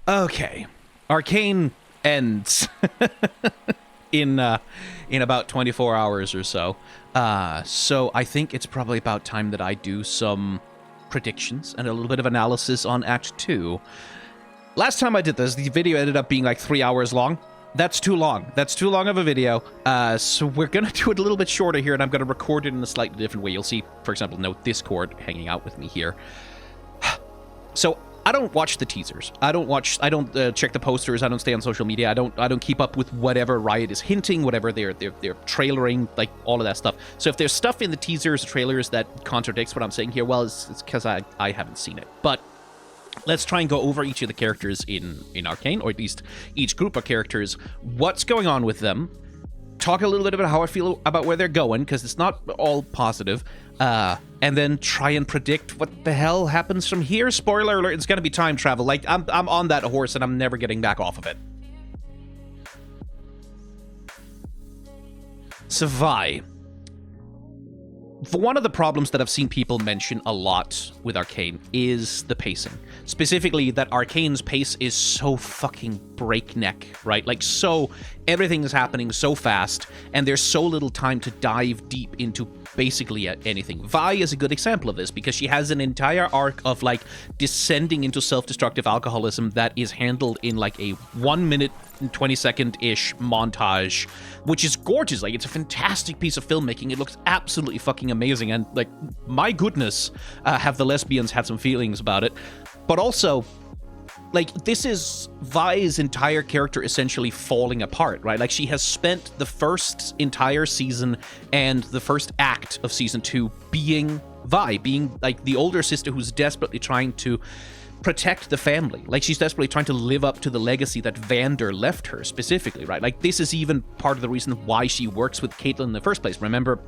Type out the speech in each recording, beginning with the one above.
Okay. Arcane ends in about 24 hours or so. So I think it's probably about time that I do some predictions and a little bit of analysis on Act 2. Last time I did this, the video ended up being like 3 hours long. That's too long. That's too long of a video. So we're going to do it a little bit shorter here, and I'm going to record it in a slightly different way. You'll see, for example, no Discord hanging out with me here. So I don't watch the teasers. I don't check the posters. I don't stay on social media. I don't keep up with whatever Riot is hinting, whatever they're trailering, like all of that stuff. So if there's stuff in the teasers, trailers that contradicts what I'm saying here, well, it's because I haven't seen it. But let's try and go over each of the characters in Arcane, or at least each group of characters, what's going on with them, talk a little bit about how I feel about where they're going, because it's not all positive, and then try and predict what the hell happens from here. Spoiler alert, it's going to be time travel. Like, I'm on that horse, and I'm never getting back off of it. So, Vi. For one of the problems that I've seen people mention a lot with Arcane is the pacing. Specifically, that Arcane's pace is so fucking breakneck, right? Like, so everything is happening so fast, and there's so little time to dive deep into basically anything. Vi is a good example of this, because she has an entire arc of, like, descending into self-destructive alcoholism that is handled in, like, a 1 minute and 20-second-ish montage, which is gorgeous. Like, it's a fantastic piece of filmmaking. It looks absolutely fucking amazing, and, like, my goodness, have the lesbians had some feelings about it. But also, like, this is Vi's entire character essentially falling apart, right? Like, she has spent the first entire season and the first act of season 2 being Vi, being, like, the older sister who's desperately trying to protect the family. Like, she's desperately trying to live up to the legacy that Vander left her, specifically, right? Like, this is even part of the reason why she works with Caitlyn in the first place. Remember,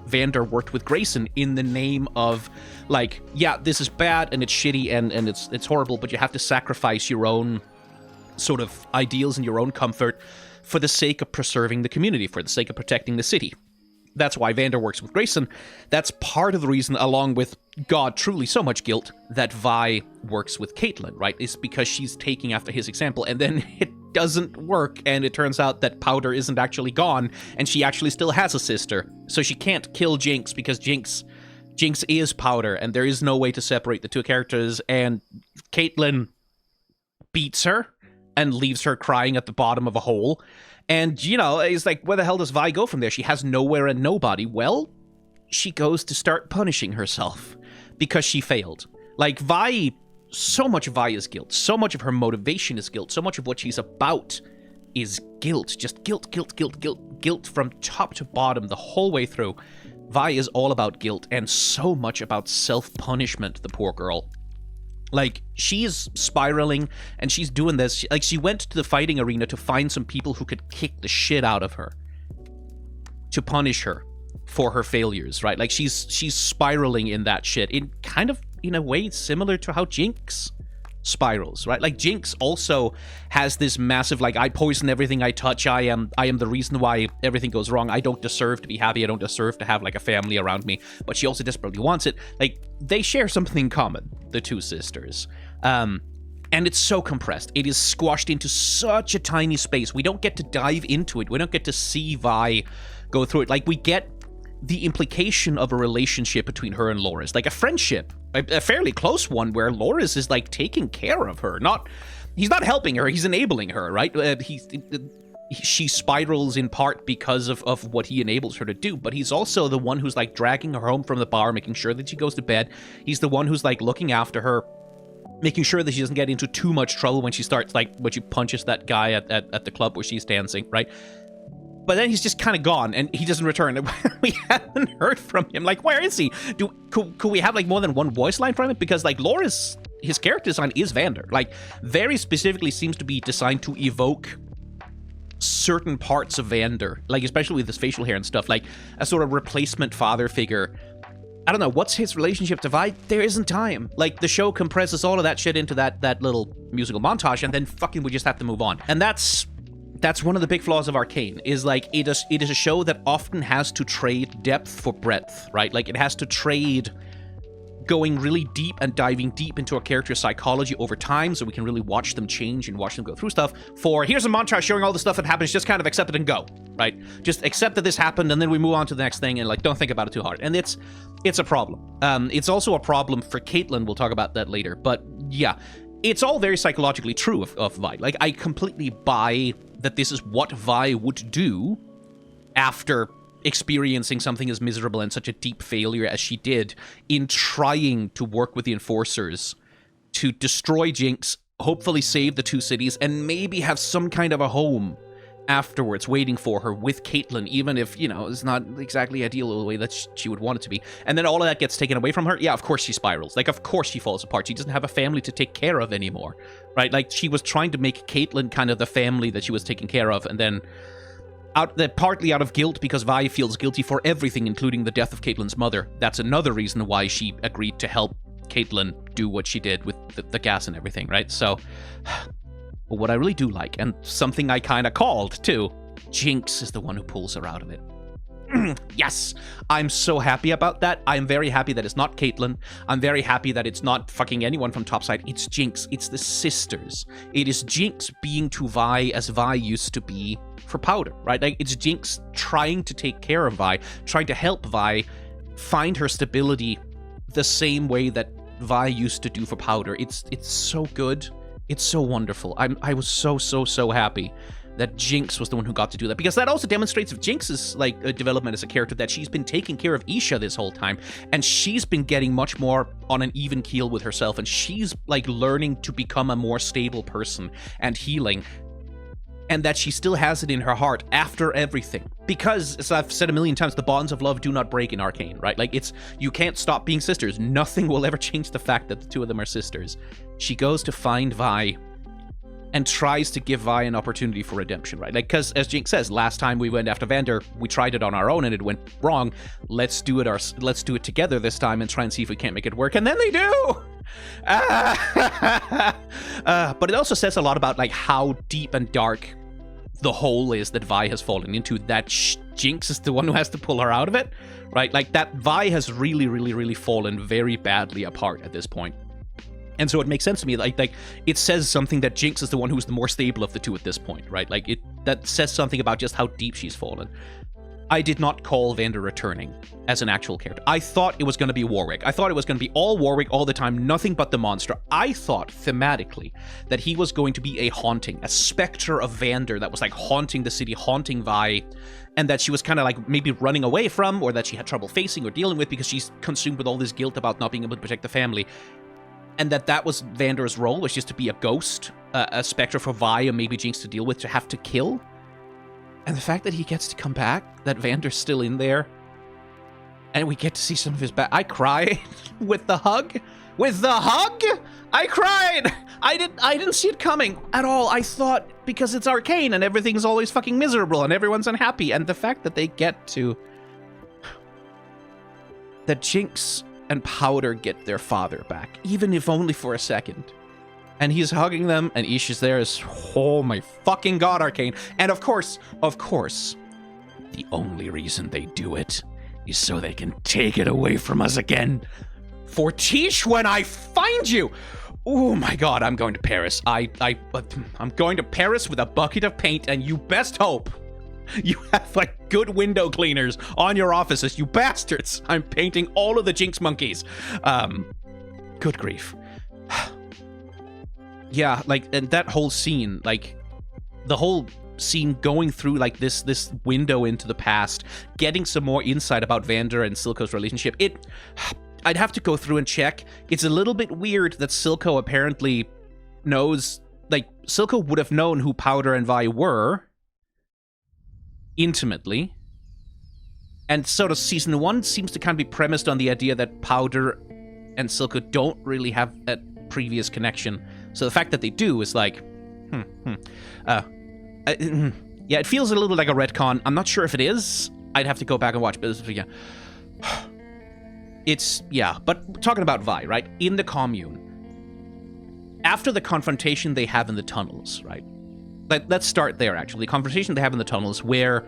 Vander worked with Grayson in the name of, like, yeah, this is bad and it's shitty and it's horrible, but you have to sacrifice your own sort of ideals and your own comfort for the sake of preserving the community, for the sake of protecting the city. That's why Vander works with Grayson. That's part of the reason, along with, God, truly so much guilt, that Vi works with Caitlyn, right? It's because she's taking after his example, and then it doesn't work, and it turns out that Powder isn't actually gone, and she actually still has a sister. So she can't kill Jinx, because Jinx is Powder, and there is no way to separate the two characters, and Caitlyn beats her and leaves her crying at the bottom of a hole. And, you know, it's like, where the hell does Vi go from there? She has nowhere and nobody. Well, she goes to start punishing herself because she failed. Like, Vi, so much of Vi is guilt. So much of her motivation is guilt. So much of what she's about is guilt. Just guilt, guilt, guilt, guilt, guilt from top to bottom the whole way through. Vi is all about guilt and so much about self-punishment, the poor girl. Like, she's spiraling, and she's doing this. Like, she went to the fighting arena to find some people who could kick the shit out of her, to punish her for her failures, right? Like, she's spiraling in that shit, in kind of, in a way, similar to how Jinx spirals, right? Like, Jinx also has this massive, like, I poison everything I touch, I am the reason why everything goes wrong, I don't deserve to be happy, I don't deserve to have, like, a family around me, but she also desperately wants it. Like, they share something in common, the two sisters. And it's so compressed. It is squashed into such a tiny space. We don't get to dive into it. We don't get to see Vi go through it. Like, we get the implication of a relationship between her and Loris, like a friendship, a fairly close one, where Loris is, like, taking care of her. He's not helping her, he's enabling her, right? She spirals in part because of what he enables her to do, but he's also the one who's, like, dragging her home from the bar, making sure that she goes to bed. He's the one who's, like, looking after her, making sure that she doesn't get into too much trouble when she starts, like, when she punches that guy at the club where she's dancing, right? But then he's just kind of gone, and he doesn't return. We haven't heard from him. Like, where is he? Could we have, like, more than one voice line from him? Because, like, Loris, his character design is Vander. Like, very specifically seems to be designed to evoke certain parts of Vander, like, especially with his facial hair and stuff, like a sort of replacement father figure. I don't know, what's his relationship to Vi? There isn't time. Like, the show compresses all of that shit into that little musical montage, and then fucking we just have to move on. And that's one of the big flaws of Arcane, is, like, it is a show that often has to trade depth for breadth, right? Like, it has to trade going really deep and diving deep into a character's psychology over time so we can really watch them change and watch them go through stuff, for here's a montage showing all the stuff that happens, just kind of accept it and go, right? Just accept that this happened and then we move on to the next thing and like don't think about it too hard. And it's a problem. It's also a problem for Caitlyn. We'll talk about that later. But yeah, it's all very psychologically true of Vi. Like, I completely buy that this is what Vi would do after experiencing something as miserable and such a deep failure as she did in trying to work with the Enforcers to destroy Jinx, hopefully save the two cities, and maybe have some kind of a home afterwards waiting for her with Caitlyn, even if, you know, it's not exactly ideal the way that she would want it to be. And then all of that gets taken away from her. Yeah, of course she spirals. Like, of course she falls apart. She doesn't have a family to take care of anymore, right? Like, she was trying to make Caitlyn kind of the family that she was taking care of, and then partly out of guilt, because Vi feels guilty for everything, including the death of Caitlyn's mother. That's another reason why she agreed to help Caitlyn do what she did with the gas and everything, right? So, but what I really do like, and something I kind of called too, Jinx is the one who pulls her out of it. Yes, I'm so happy about that. I'm very happy that it's not Caitlyn. I'm very happy that it's not fucking anyone from Topside. It's Jinx. It's the sisters. It is Jinx being to Vi as Vi used to be for Powder, right? Like, it's Jinx trying to take care of Vi, trying to help Vi find her stability the same way that Vi used to do for Powder. It's so good. It's so wonderful. I was so happy that Jinx was the one who got to do that, because that also demonstrates of Jinx's like development as a character, that she's been taking care of Isha this whole time, and she's been getting much more on an even keel with herself, and she's like learning to become a more stable person and healing, and that she still has it in her heart after everything. Because, as I've said a million times, the bonds of love do not break in Arcane, right? Like, you can't stop being sisters. Nothing will ever change the fact that the two of them are sisters. She goes to find Vi and tries to give Vi an opportunity for redemption, right? Like, because, as Jinx says, last time we went after Vander, we tried it on our own and it went wrong. Let's do it together this time and try and see if we can't make it work. And then they do! But it also says a lot about like how deep and dark the hole is that Vi has fallen into, that Jinx is the one who has to pull her out of it, right? Like, that Vi has really fallen very badly apart at this point. And so it makes sense to me, like it says something that Jinx is the one who's the more stable of the two at this point, right? Like, that says something about just how deep she's fallen. I did not call Vander returning as an actual character. I thought it was going to be Warwick. I thought it was going to be all Warwick all the time, nothing but the monster. I thought, thematically, that he was going to be a haunting, a specter of Vander that was like haunting the city, haunting Vi, and that she was kind of like maybe running away from, or that she had trouble facing or dealing with because she's consumed with all this guilt about not being able to protect the family. And that was Vander's role, was just to be a ghost, a specter for Vi and maybe Jinx to deal with, to have to kill. And the fact that he gets to come back, that Vander's still in there, and we get to see some of his back. I cried with the hug. With the hug? I cried! I didn't see it coming at all. I thought, because it's Arcane and everything's always fucking miserable and everyone's unhappy, and the fact that they get to... that Jinx and Powder get their father back, even if only for a second. And he's hugging them, and Isha's there is, oh my fucking god, Arcane. And of course, the only reason they do it is so they can take it away from us again. For Tish, when I find you! Oh my god, I'm going to Paris. I'm going to Paris with a bucket of paint, and you best hope you have, like, good window cleaners on your offices, you bastards! I'm painting all of the Jinx monkeys. Good grief. Yeah, like, and that whole scene, like, the whole scene going through, like, this window into the past, getting some more insight about Vander and Silco's relationship, I'd have to go through and check. It's a little bit weird that Silco apparently knows, like, Silco would have known who Powder and Vi were intimately. And sort of season 1 seems to kind of be premised on the idea that Powder and Silco don't really have a previous connection. So the fact that they do is like, yeah, it feels a little like a retcon. I'm not sure if it is. I'd have to go back and watch, but yeah. But talking about Vi, right? In the commune, after the confrontation they have in the tunnels, right? Let's start there, actually. The confrontation they have in the tunnels where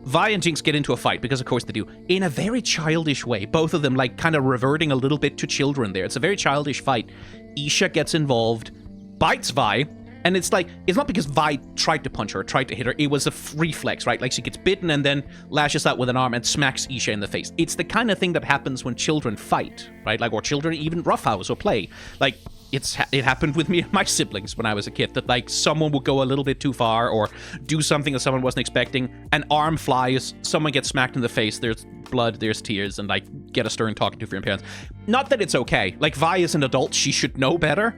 Vi and Jinx get into a fight, because of course they do, in a very childish way. Both of them, like, kind of reverting a little bit to children there. It's a very childish fight. Isha gets involved, bites Vi, and it's like, it's not because Vi tried to punch her, tried to hit her, it was a reflex, right? Like, she gets bitten and then lashes out with an arm and smacks Isha in the face. It's the kind of thing that happens when children fight, right? Like, or children even roughhouse or play. Like, it happened with me and my siblings when I was a kid, that like someone would go a little bit too far or do something that someone wasn't expecting, an arm flies, someone gets smacked in the face, there's blood, there's tears, and like get a stern talking to from your parents. Not that it's okay. Like, Vi is an adult, she should know better.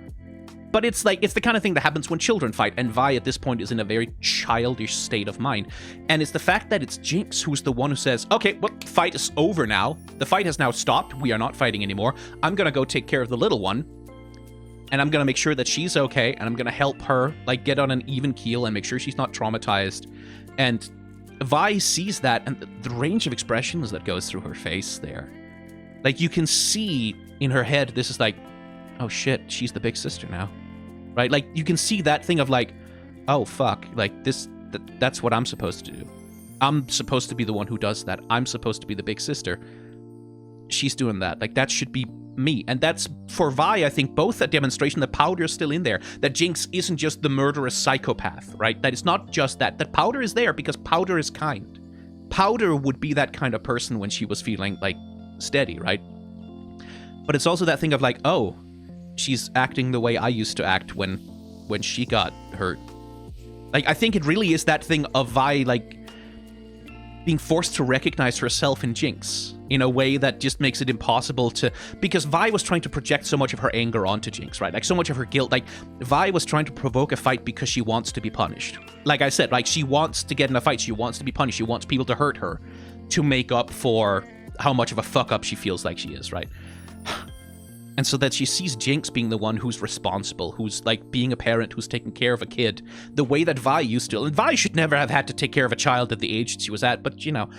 But it's like, it's the kind of thing that happens when children fight, and Vi at this point is in a very childish state of mind. And it's the fact that it's Jinx who's the one who says, okay, well, fight is over now. The fight has now stopped. We are not fighting anymore. I'm gonna go take care of the little one. And I'm gonna make sure that she's okay, and I'm gonna help her, like, get on an even keel and make sure she's not traumatized. And Vi sees that, and the range of expressions that goes through her face there. Like, you can see in her head, this is like, oh shit, she's the big sister now. Right? Like, you can see that thing of like, oh fuck, like that's what I'm supposed to do. I'm supposed to be the one who does that. I'm supposed to be the big sister. She's doing that. Like, that should be me. And that's, for Vi, I think, both a demonstration that Powder's still in there, that Jinx isn't just the murderous psychopath, right? That it's not just that. That Powder is there because Powder is kind. Powder would be that kind of person when she was feeling, like, steady, right? But it's also that thing of like, oh, she's acting the way I used to act when she got hurt. Like, I think it really is that thing of Vi, like, being forced to recognize herself in Jinx in a way that just makes it impossible to... Because Vi was trying to project so much of her anger onto Jinx, right? Like, so much of her guilt. Like, Vi was trying to provoke a fight because she wants to be punished. Like I said, like, she wants to get in a fight. She wants to be punished. She wants people to hurt her to make up for how much of a fuck-up she feels like she is, right? And so that she sees Jinx being the one who's responsible, who's, like, being a parent, who's taking care of a kid, the way that Vi used to. And Vi should never have had to take care of a child at the age she was at, but, you know...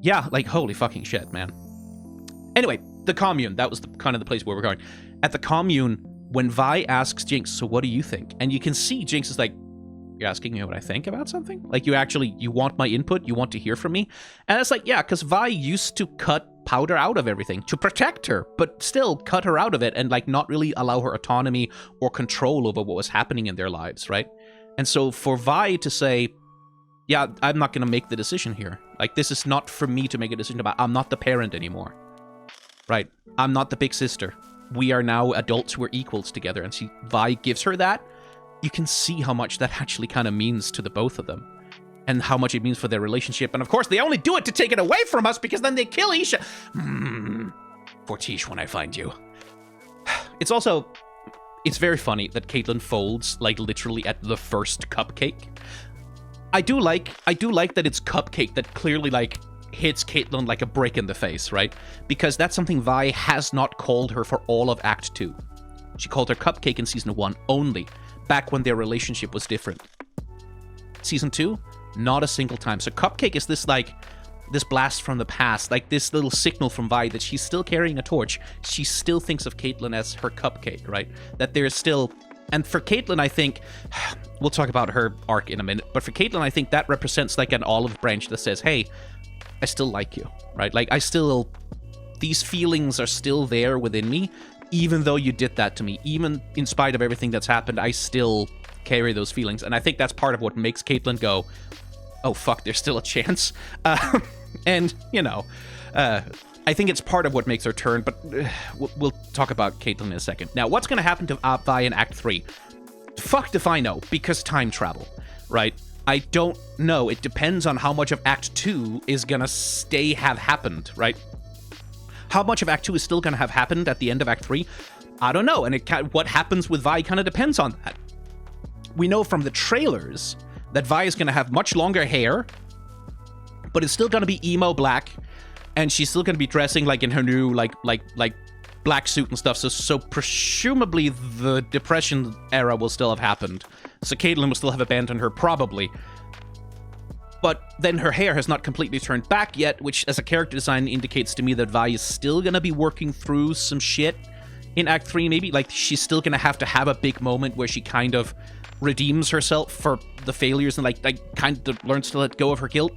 Yeah, like, holy fucking shit, man. Anyway, the commune. That was kind of the place where we're going. At the commune, when Vi asks Jinx, so what do you think? And you can see Jinx is like, you're asking me what I think about something? Like, you want my input? You want to hear from me? And it's like, yeah, because Vi used to cut Powder out of everything to protect her, but still cut her out of it and, like, not really allow her autonomy or control over what was happening in their lives, right? And so for Vi to say, yeah, I'm not going to make the decision here. Like, this is not for me to make a decision about. I'm not the parent anymore, right? I'm not the big sister. We are now adults who are equals together. And Vi gives her that. You can see how much that actually kind of means to the both of them. And how much it means for their relationship. And of course, they only do it to take it away from us because then they kill Isha. Fortiche when I find you. It's very funny that Caitlyn folds, like, literally at the first cupcake. I do like that it's Cupcake that clearly, like, hits Caitlyn like a brick in the face, right? Because that's something Vi has not called her for all of Act 2. She called her Cupcake in Season 1 only, back when their relationship was different. Season 2, not a single time. So Cupcake is this, like, this blast from the past, like this little signal from Vi that she's still carrying a torch. She still thinks of Caitlyn as her Cupcake, right? That there's still... And for Caitlyn, I think, we'll talk about her arc in a minute, but for Caitlyn, I think that represents like an olive branch that says, hey, I still like you, right? Like, these feelings are still there within me, even though you did that to me. Even in spite of everything that's happened, I still carry those feelings. And I think that's part of what makes Caitlyn go, oh, fuck, there's still a chance. And, you know, I think it's part of what makes her turn, but we'll talk about Caitlyn in a second. Now, what's going to happen to Vi in Act 3? Fucked if I know, because time travel, right? I don't know. It depends on how much of Act 2 is going to have happened, right? How much of Act 2 is still going to have happened at the end of Act 3? I don't know, and what happens with Vi kind of depends on that. We know from the trailers that Vi is going to have much longer hair, but it's still going to be emo black, and she's still going to be dressing like in her new like black suit and stuff. So presumably the Depression era will still have happened. So Caitlyn will still have abandoned her, probably. But then her hair has not completely turned back yet, which as a character design indicates to me that Vi is still going to be working through some shit in Act 3, maybe. Like, she's still gonna have to have a big moment where she kind of redeems herself for the failures and, like kind of learns to let go of her guilt,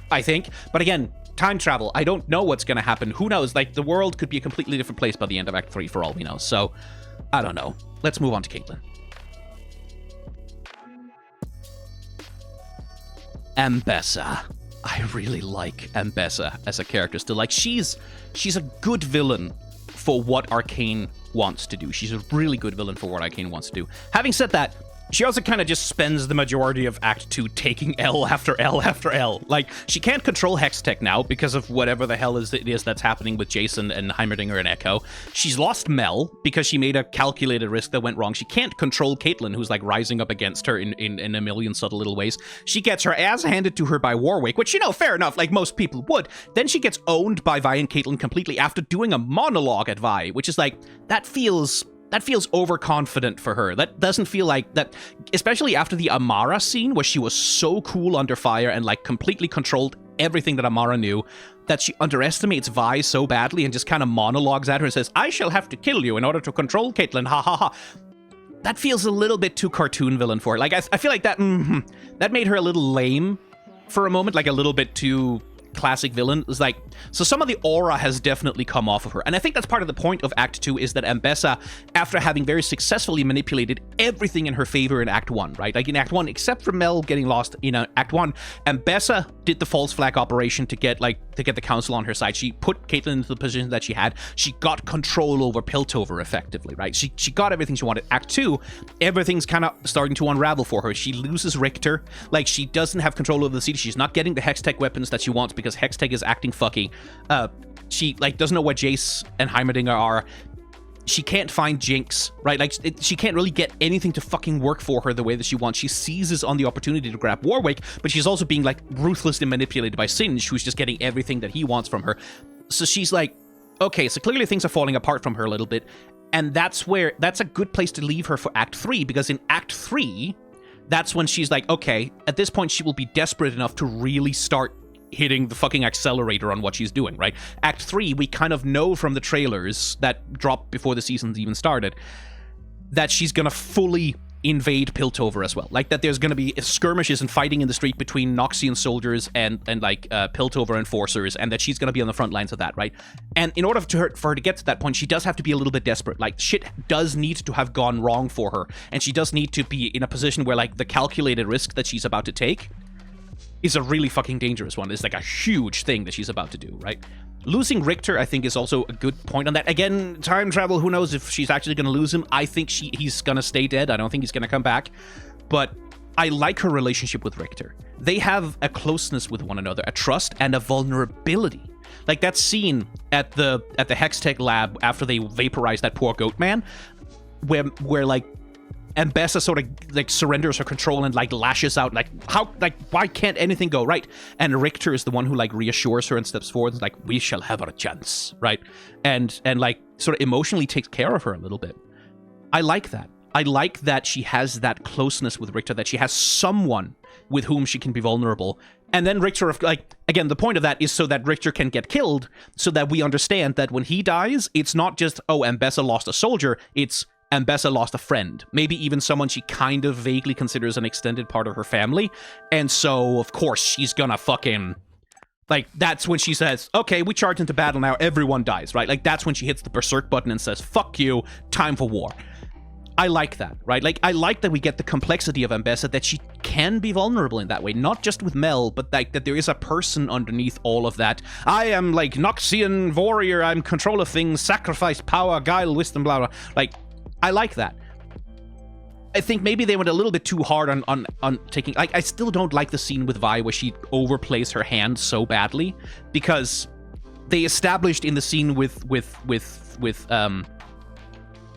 I think. But again, time travel. I don't know what's gonna happen. Who knows? Like, the world could be a completely different place by the end of Act 3, for all we know. So, I don't know. Let's move on to Caitlyn. Ambessa. I really like Ambessa as a character still. Like, she's a good villain for what Arcane wants to do. She's a really good villain for what Arcane wants to do. Having said that, she also kind of just spends the majority of Act 2 taking L after L after L. Like, she can't control Hextech now because of whatever the hell it is that's happening with Jayce and Heimerdinger and Ekko. She's lost Mel because she made a calculated risk that went wrong. She can't control Caitlyn, who's, like, rising up against her in a million subtle little ways. She gets her ass handed to her by Warwick, which, you know, fair enough, like most people would. Then she gets owned by Vi and Caitlyn completely after doing a monologue at Vi, which is, like, that feels overconfident for her. That doesn't feel like that, especially after the Amara scene where she was so cool under fire and, like, completely controlled everything that Amara knew, that she underestimates Vi so badly and just kind of monologues at her and says, I shall have to kill you in order to control Caitlyn, ha ha ha. That feels a little bit too cartoon villain for her. Like, I feel like that made her a little lame for a moment, like a little bit too classic villain. Is like, so some of the aura has definitely come off of her, and I think that's part of the point of Act 2, is that Ambessa, after having very successfully manipulated everything in her favor in Act 1, right? Like in Act 1, except for Mel getting lost in Act 1, Ambessa did the false flag operation to get the council on her side. She put Caitlyn into the position that she had. She got control over Piltover effectively, right? She got everything she wanted. Act 2, everything's kind of starting to unravel for her. She loses Richter. Like, she doesn't have control over the city. She's not getting the Hextech weapons that she wants because Hextech is acting fucky. She, like, doesn't know what Jayce and Heimerdinger are. She can't find Jinx, right? Like, she can't really get anything to fucking work for her the way that she wants. She seizes on the opportunity to grab Warwick, but she's also being, like, ruthlessly manipulated by Singe, who's just getting everything that he wants from her. So she's like, okay, so clearly things are falling apart from her a little bit, and that's a good place to leave her for Act 3, because in Act 3, that's when she's like, okay, at this point she will be desperate enough to really start hitting the fucking accelerator on what she's doing, right? Act 3, we kind of know from the trailers that dropped before the season's even started that she's gonna fully invade Piltover as well. Like, that there's gonna be skirmishes and fighting in the street between Noxian soldiers and Piltover enforcers, and that she's gonna be on the front lines of that, right? And in order for her to get to that point, she does have to be a little bit desperate. Like, shit does need to have gone wrong for her, and she does need to be in a position where, like, the calculated risk that she's about to take is a really fucking dangerous one. It's like a huge thing that she's about to do, right? Losing Richter, I think, is also a good point on that. Again, time travel, who knows if she's actually going to lose him. I think he's going to stay dead. I don't think he's going to come back. But I like her relationship with Richter. They have a closeness with one another, a trust and a vulnerability. Like that scene at the Hextech lab after they vaporized that poor goat man, where like Ambessa sort of like surrenders her control and like lashes out like, how, like, why can't anything go right? And Richter is the one who like reassures her and steps forward and is like, we shall have our chance, right? And like sort of emotionally takes care of her a little bit. I like that. I like that she has that closeness with Richter, that she has someone with whom she can be vulnerable. And then Richter, like, again, the point of that is so that Richter can get killed, so that we understand that when he dies, it's not just, oh, Ambessa lost a soldier, it's Ambessa lost a friend, maybe even someone she kind of vaguely considers an extended part of her family. And so, of course, she's gonna fucking... Like, that's when she says, okay, we charge into battle now, everyone dies, right? Like, that's when she hits the berserk button and says, fuck you, time for war. I like that, right? Like, I like that we get the complexity of Ambessa, that she can be vulnerable in that way, not just with Mel, but like that there is a person underneath all of that. I am like Noxian warrior, I'm control of things, sacrifice, power, guile, wisdom, blah, blah. Like, I like that. I think maybe they went a little bit too hard on taking... Like, I still don't like the scene with Vi where she overplays her hand so badly, because they established in the scene with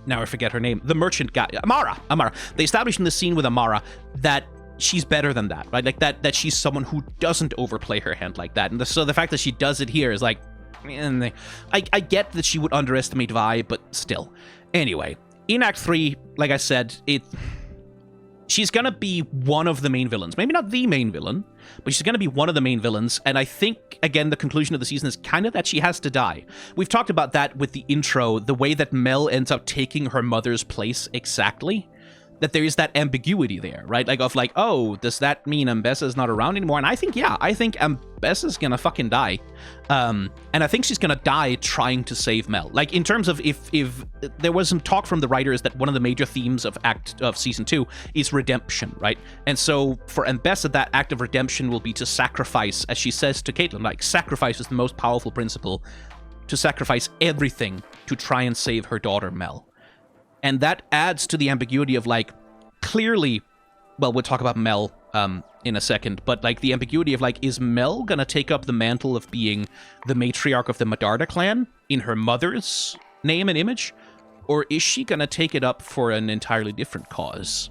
now I forget her name, the merchant guy, Amara. They established in the scene with Amara that she's better than that, right? Like that she's someone who doesn't overplay her hand like that. And so the fact that she does it here is like, I get that she would underestimate Vi, but still. Anyway, in Act 3, like I said, she's gonna be one of the main villains. Maybe not the main villain, but she's gonna be one of the main villains. And I think, again, the conclusion of the season is kind of that she has to die. We've talked about that with the intro, the way that Mel ends up taking her mother's place exactly. That there is that ambiguity there, right? Like, oh, does that mean Ambessa's not around anymore? And I think, yeah, I think Ambessa's gonna fucking die. And I think she's gonna die trying to save Mel. Like, in terms of if there was some talk from the writers that one of the major themes of season 2 is redemption, right? And so for Ambessa, that act of redemption will be to sacrifice, as she says to Caitlyn, like, sacrifice is the most powerful principle, to sacrifice everything to try and save her daughter, Mel. And that adds to the ambiguity of, like, clearly, well, we'll talk about Mel in a second, but, like, the ambiguity of, like, is Mel gonna take up the mantle of being the matriarch of the Medarda clan in her mother's name and image? Or is she gonna take it up for an entirely different cause?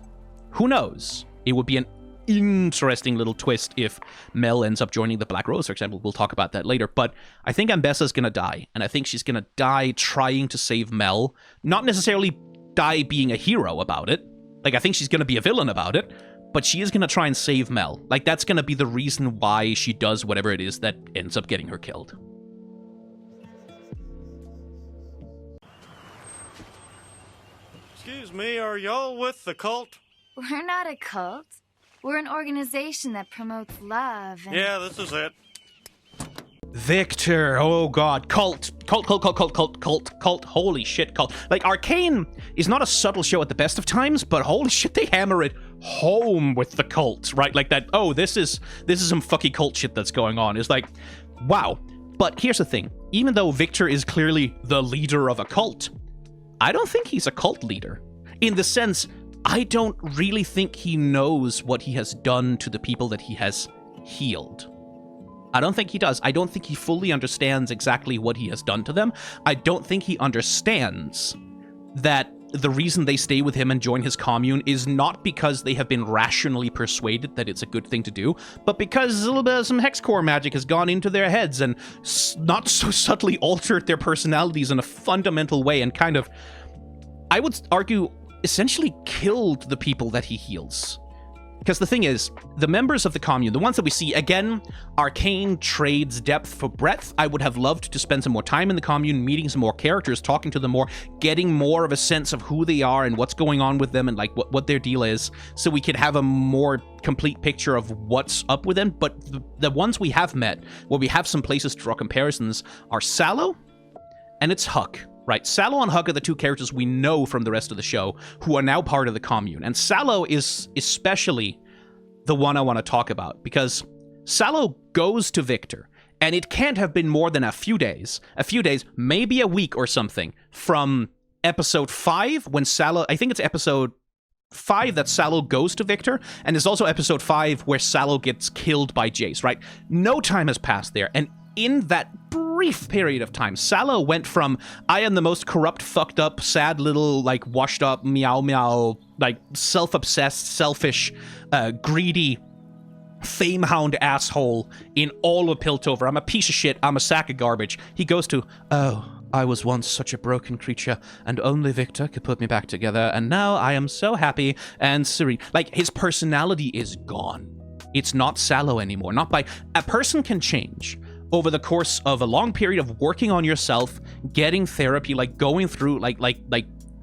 Who knows? It would be an interesting little twist if Mel ends up joining the Black Rose, for example. We'll talk about that later. But I think Ambessa's gonna die, and I think she's gonna die trying to save Mel. Not necessarily die being a hero about it. Like, I think she's gonna be a villain about it, but she is gonna try and save Mel. Like, that's gonna be the reason why she does whatever it is that ends up getting her killed. Excuse me, are y'all with the cult? We're not a cult. We're an organization that promotes love and... Yeah, this is it. Viktor, oh god, cult, holy shit, cult. Like, Arcane is not a subtle show at the best of times, but holy shit, they hammer it home with the cult, right? Like that, oh, this is some fucking cult shit that's going on. It's like, wow. But here's the thing, even though Viktor is clearly the leader of a cult, I don't think he's a cult leader. In the sense, I don't really think he knows what he has done to the people that he has healed. I don't think he does. I don't think he fully understands exactly what he has done to them. I don't think he understands that the reason they stay with him and join his commune is not because they have been rationally persuaded that it's a good thing to do, but because a little bit of some hexcore magic has gone into their heads and not so subtly altered their personalities in a fundamental way and kind of, I would argue, essentially killed the people that he heals. Because the thing is, the members of the commune, the ones that we see, again, Arcane trades depth for breadth. I would have loved to spend some more time in the commune, meeting some more characters, talking to them more, getting more of a sense of who they are and what's going on with them and, like, what their deal is, so we could have a more complete picture of what's up with them. But the ones we have met, where we have some places to draw comparisons, are Sallow and it's Huck. Right, Sallow and Huck are the two characters we know from the rest of the show who are now part of the commune. And Sallow is especially the one I want to talk about, because Sallow goes to Viktor, and it can't have been more than a few days, maybe a week or something, from episode 5, when Sallow, I think it's episode 5 that Sallow goes to Viktor, and it's also episode 5 where Sallow gets killed by Jayce, right? No time has passed there, and in that brief period of time, Sallow went from, I am the most corrupt, fucked up, sad little, like, washed up, meow meow, like, self-obsessed, selfish, greedy, fame-hound asshole in all of Piltover. I'm a piece of shit, I'm a sack of garbage. He goes to, oh, I was once such a broken creature, and only Viktor could put me back together, and now I am so happy and serene. Like, his personality is gone. It's not Sallow anymore. Not by... A person can change over the course of a long period of working on yourself, getting therapy, like going through, like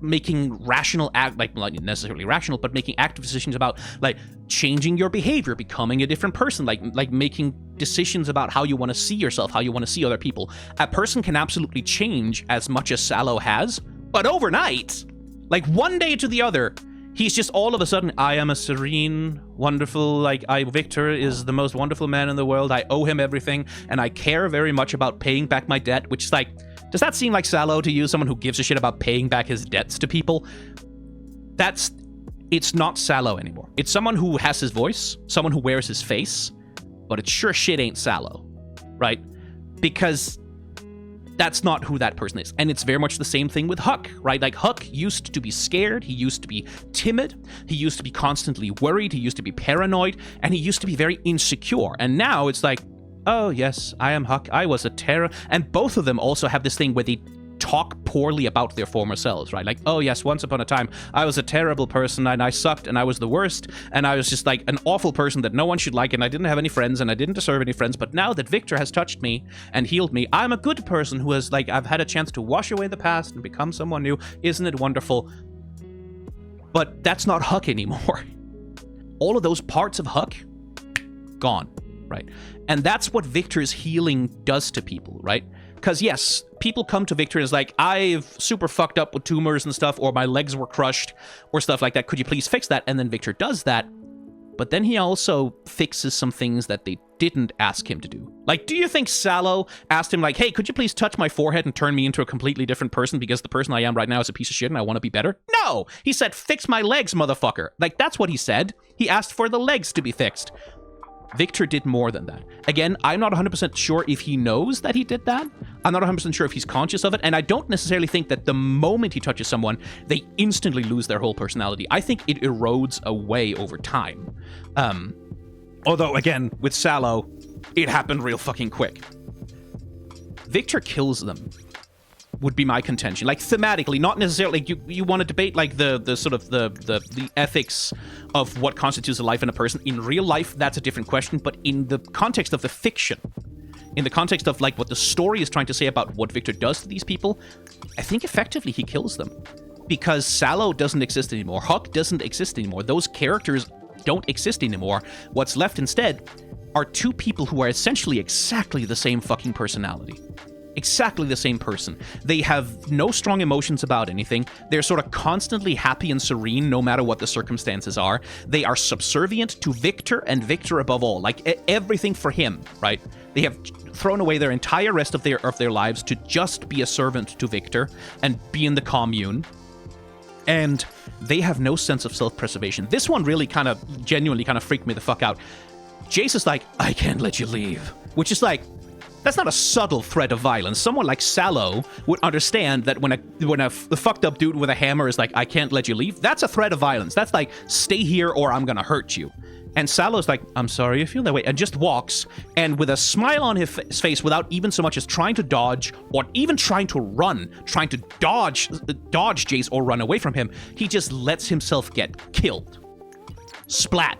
making rational act, like not necessarily rational, but making active decisions about, like, changing your behavior, becoming a different person, like making decisions about how you want to see yourself, how you want to see other people. A person can absolutely change as much as Sallow has, but overnight, like one day to the other, he's just all of a sudden, I am a serene, wonderful, like, Viktor is the most wonderful man in the world. I owe him everything, and I care very much about paying back my debt, which is like, does that seem like Sallow to you? Someone who gives a shit about paying back his debts to people? It's not Sallow anymore. It's someone who has his voice, someone who wears his face, but it sure shit ain't Sallow, right? Because that's not who that person is. And it's very much the same thing with Huck, right? Like, Huck used to be scared, he used to be timid, he used to be constantly worried, he used to be paranoid, and he used to be very insecure. And now it's like, oh yes, I am Huck, I was a terror. And both of them also have this thing where they talk poorly about their former selves, right? Like, oh yes, once upon a time, I was a terrible person, and I sucked, and I was the worst, and I was just like an awful person that no one should like, and I didn't have any friends, and I didn't deserve any friends, but now that Viktor has touched me and healed me, I'm a good person who has, like, I've had a chance to wash away the past and become someone new. Isn't it wonderful? But that's not Huck anymore. All of those parts of Huck, gone, right? And that's what Viktor's healing does to people, right? Because yes, people come to Viktor and is like, I've super fucked up with tumors and stuff, or my legs were crushed, or stuff like that. Could you please fix that? And then Viktor does that. But then he also fixes some things that they didn't ask him to do. Like, do you think Sallow asked him, like, hey, could you please touch my forehead and turn me into a completely different person because the person I am right now is a piece of shit and I want to be better? No! He said, fix my legs, motherfucker. Like, that's what he said. He asked for the legs to be fixed. Viktor did more than that. Again, I'm not 100% sure if he knows that he did that. I'm not 100% sure if he's conscious of it. And I don't necessarily think that the moment he touches someone, they instantly lose their whole personality. I think it erodes away over time. Although, again, with Sallow, it happened real fucking quick. Viktor kills them, would be my contention. Like, thematically, not necessarily, like, you want to debate, like, the sort of the ethics of what constitutes a life in a person. In real life, that's a different question, but in the context of the fiction, in the context of, like, what the story is trying to say about what Viktor does to these people, I think effectively he kills them. Because Sallow doesn't exist anymore. Huck doesn't exist anymore. Those characters don't exist anymore. What's left instead are two people who are essentially exactly the same fucking personality. Exactly the same person. They have no strong emotions about anything. They're sort of constantly happy and serene no matter what the circumstances are. They are subservient to Viktor and Viktor above all. Like, everything for him, right? They have thrown away their entire rest of their lives to just be a servant to Viktor and be in the commune. And they have no sense of self-preservation. This one really genuinely freaked me the fuck out. Jayce is like, I can't let you leave. Which is like, that's not a subtle threat of violence. Someone like Sallow would understand that when a fucked up dude with a hammer is like, I can't let you leave, that's a threat of violence. That's like, stay here or I'm gonna hurt you. And Sallow's like, I'm sorry you feel that way, and just walks, and with a smile on his face, without even so much as trying to dodge, or even trying to run, trying to dodge Jayce or run away from him, he just lets himself get killed. Splat.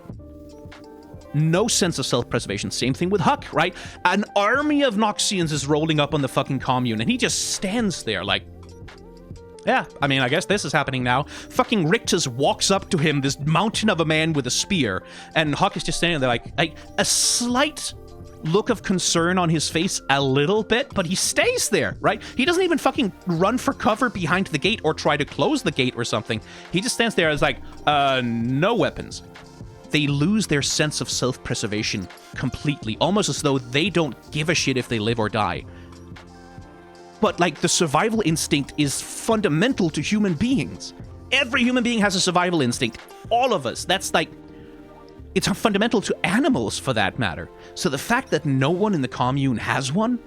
No sense of self-preservation. Same thing with Huck, right? An army of Noxians is rolling up on the fucking commune, and he just stands there like, yeah, I mean, I guess this is happening now. Fucking Rictus walks up to him, this mountain of a man with a spear, and Huck is just standing there like a slight look of concern on his face, a little bit, but he stays there, right? He doesn't even fucking run for cover behind the gate or try to close the gate or something. He just stands there as like, no weapons. They lose their sense of self-preservation completely, almost as though they don't give a shit if they live or die. But, like, the survival instinct is fundamental to human beings. Every human being has a survival instinct. All of us. That's, like, it's fundamental to animals, for that matter. So the fact that no one in the commune has one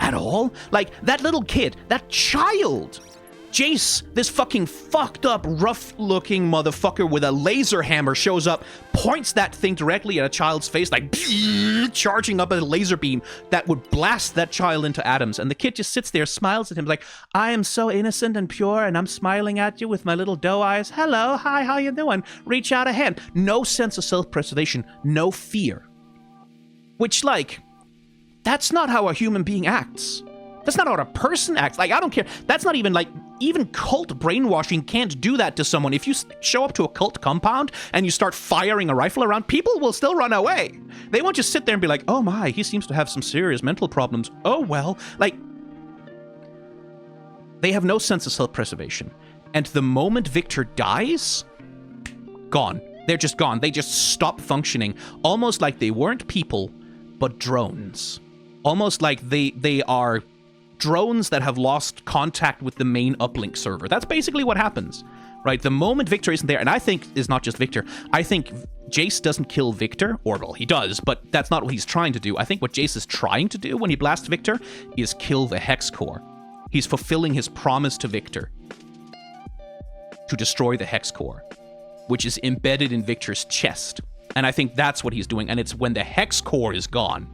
at all, like, that little kid, that child, Jayce, this fucking fucked up, rough-looking motherfucker with a laser hammer shows up, points that thing directly at a child's face, like, charging up a laser beam that would blast that child into atoms. And the kid just sits there, smiles at him, like, I am so innocent and pure, and I'm smiling at you with my little doe eyes. Hello, hi, how you doing? Reach out a hand. No sense of self-preservation, no fear. Which, like, that's not how a human being acts. That's not how a person acts. Like, I don't care. That's not even, like, even cult brainwashing can't do that to someone. If you show up to a cult compound and you start firing a rifle around, people will still run away. They won't just sit there and be like, oh my, he seems to have some serious mental problems. Oh, well. Like, they have no sense of self-preservation. And the moment Viktor dies, gone. They're just gone. They just stop functioning. Almost like they weren't people, but drones. Almost like they are drones that have lost contact with the main uplink server. That's basically what happens, right? The moment Viktor isn't there, and I think it's not just Viktor. I think Jayce doesn't kill Viktor, or, well, he does, but that's not what he's trying to do. I think what Jayce is trying to do when he blasts Viktor is kill the Hex Core. He's fulfilling his promise to Viktor to destroy the Hex Core, which is embedded in Viktor's chest. And I think that's what he's doing. And it's when the Hex Core is gone,